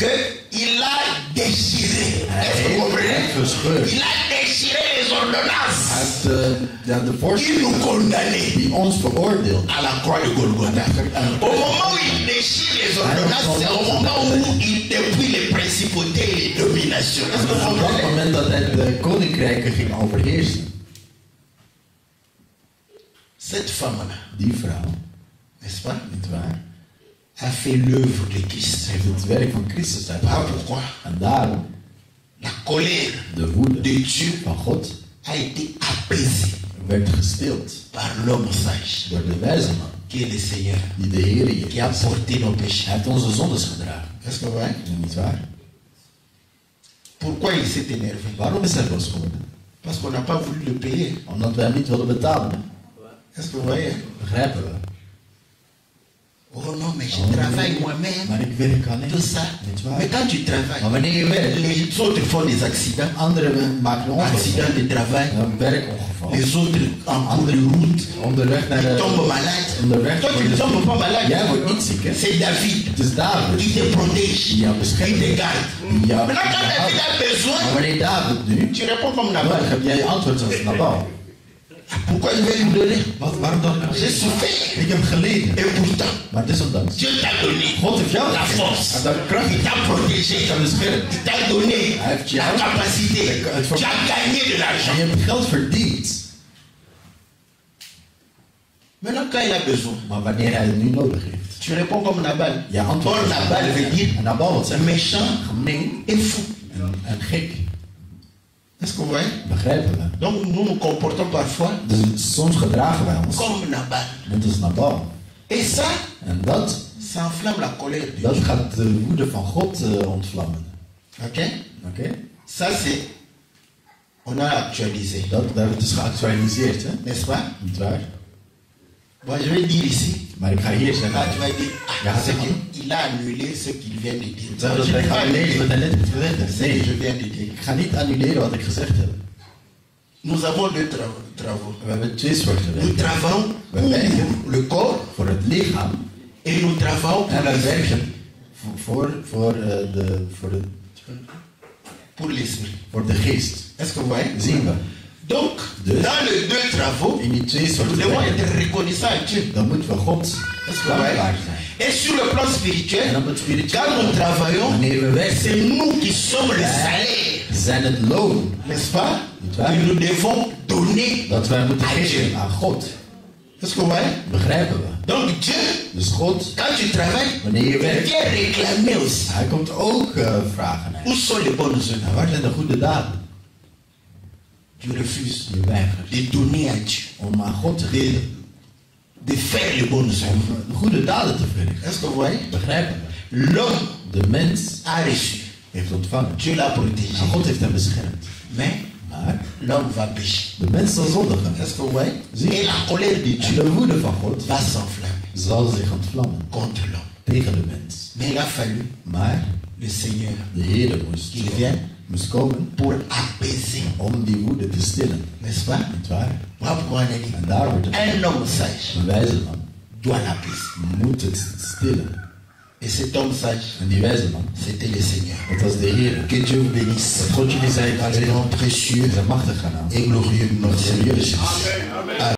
qu'il a déchiré, est-ce que vous hij comprenez? heeft verscheurd. Il a déchiré les Hij ordonnances heeft de qui voorschrift nous condamnaient die ons veroordeelt. à la croix de Golgotha. Au moment où il déchire les ordonnances, c'est au moment où il dépouille les principautés et les dominations. Est-ce que vous Op dat comprenez? moment dat hij de koninkrijken ging overheersen, Cette femme-là, die vrouw, n'est-ce pas, niet waar, a fait l'œuvre de Christ. heeft het werk van Christus Voilà uitgevoerd. pourquoi En daarom, la colère de woede de Dieu van God a été apaisée werd gestild par l'homme sage, door de wijze man, qui est le Seigneur, die de Heer qui a is. porté nos péchés. Hij heeft onze zondes gedragen. Est-ce que vous voyez? Niet waar? Pourquoi il s'est énervé? Waarom is hij boos geworden? Parce qu'on n'a pas voulu le payer. Omdat wij hem niet wilden betalen. Est-ce que vous voyez? Begrijpen we? Oh non, mais je travaille moi-même, Maar ik werk alleen. tout ça. Niet waar? Mais quand tu travailles, Maar wanneer je werkt, les autres font des accidents, anderen maken ongevallen. accidents de travail, Een werkongeval. les autres en cours de route, Onderweg naar ils tombent de... malades. Onderweg Toi, tu ne worden tombes pas malade. Jij wordt niet ziek, hè? C'est David Het is David. qui te protège, Die jou qui beschermt. te garde. Die jou Maintenant, quand David a Maar besoin, wanneer David nu... tu réponds comme Dan Nabal. heb jij je antwoord als Nabal. Pourquoi il veut lui donner? Waarom dan? J'ai souffert. Ik heb geleden. Et pourtant, Maar desondanks. Dieu t'a donné God heeft jou la force. en de kracht. Il t'a protégé. Ik heb beschermd. Il t'a donné Hij heeft la jou... capacité. het Tu as gagné de En l'argent. je hebt geld verdiend. Maintenant, quand il a besoin, Maar wanneer hij het nu nodig heeft. tu réponds comme Nabal. Je antwoordt. Or, Nabal veut dire En Nabal wat zegt? méchant Gemeen et fou. en gek. Est-ce que vous voyez? Begrijpen we? Donc, nous nous comportons parfois Dus soms gedragen wij ons comme Nabal. net als Nabal. Et ça, En dat ça enflamme la colère de Dat Dieu. gaat de woede van God ontvlammen. Ok? Oké? Ça, c'est. On a actualisé. Dat we hebben het dus geactualiseerd, hè? N'est-ce pas? Niet waar? Bon, je vais dire ici. Maar ik ga hier Là, zeggen. tu vas dire, Ja, c'est zeg maar. qu'il a annulé ce qu'il vient de dire. Zeg dat Je wij vais gaan pas annuleren wat hij annuler net heeft gezegd. ce que Nee, je viens de dire. ik ga niet annuleren wat ik gezegd heb. Nous avons deux travaux. We hebben twee soorten Nous werk. travaillons We werken pour le corps voor het lichaam et nous travaillons en pour we l'esprit. werken voor de geest. Est-ce que vous voyez? Zien we. Donc, Dus- dans les deux travaux, In die twee nous soorten devons werk, être reconnaissants à Dieu. dan moeten we God Est-ce que vous dankbaar voyez? zijn. Et sur le plan En spirituel, op het spirituele quand nous travaillons, wanneer we werken, c'est nous qui sommes le salaire. zijn het loon N'est-ce pas? Niet waar? Que nous devons donner dat wij moeten à Dieu. geven aan God. Est-ce Est-ce que vous voyez? Begrijpen we? Donc Dieu, Dus God, quand tu travailles, wanneer je il werkt, vient réclamer aussi. hij komt ook vragen naar je. Où sont les bonnes œuvres? Nou, waar zijn de goede daden? Tu refuses Je weigert de donner à Dieu, om aan God te geven. de faire les bonnes œuvres. Om de goede daden te verrichten. Est-ce que vous voyez? Begrijpen we? L'homme De mens a reçu. heeft ontvangen. Dieu l'a protégé. En God heeft hem beschermd. Mais Maar l'homme va pécher. de mens zal zondigen. Est-ce que vous voyez? Zie je? Et la colère de En Dieu de woede van God va s'enflammer zal zich ontvlammen contre l'homme. tegen de mens. Mais il a fallu Maar le Seigneur de Heer moest komen pour apaiser, om die woede te stillen. n'est-ce pas? Niet waar? Voilà pourquoi on a dit En daar wordt het un homme sage een wijze man doit l'apaiser. moet het stillen. Et cet homme sage, En die wijze man, c'était le Seigneur. dat was de Heer. Que Dieu vous bénisse. Dat God jullie Dans le zijn nom précieux zijn machtige naam. et glorieux de notre Serieus Seigneur is. Jésus.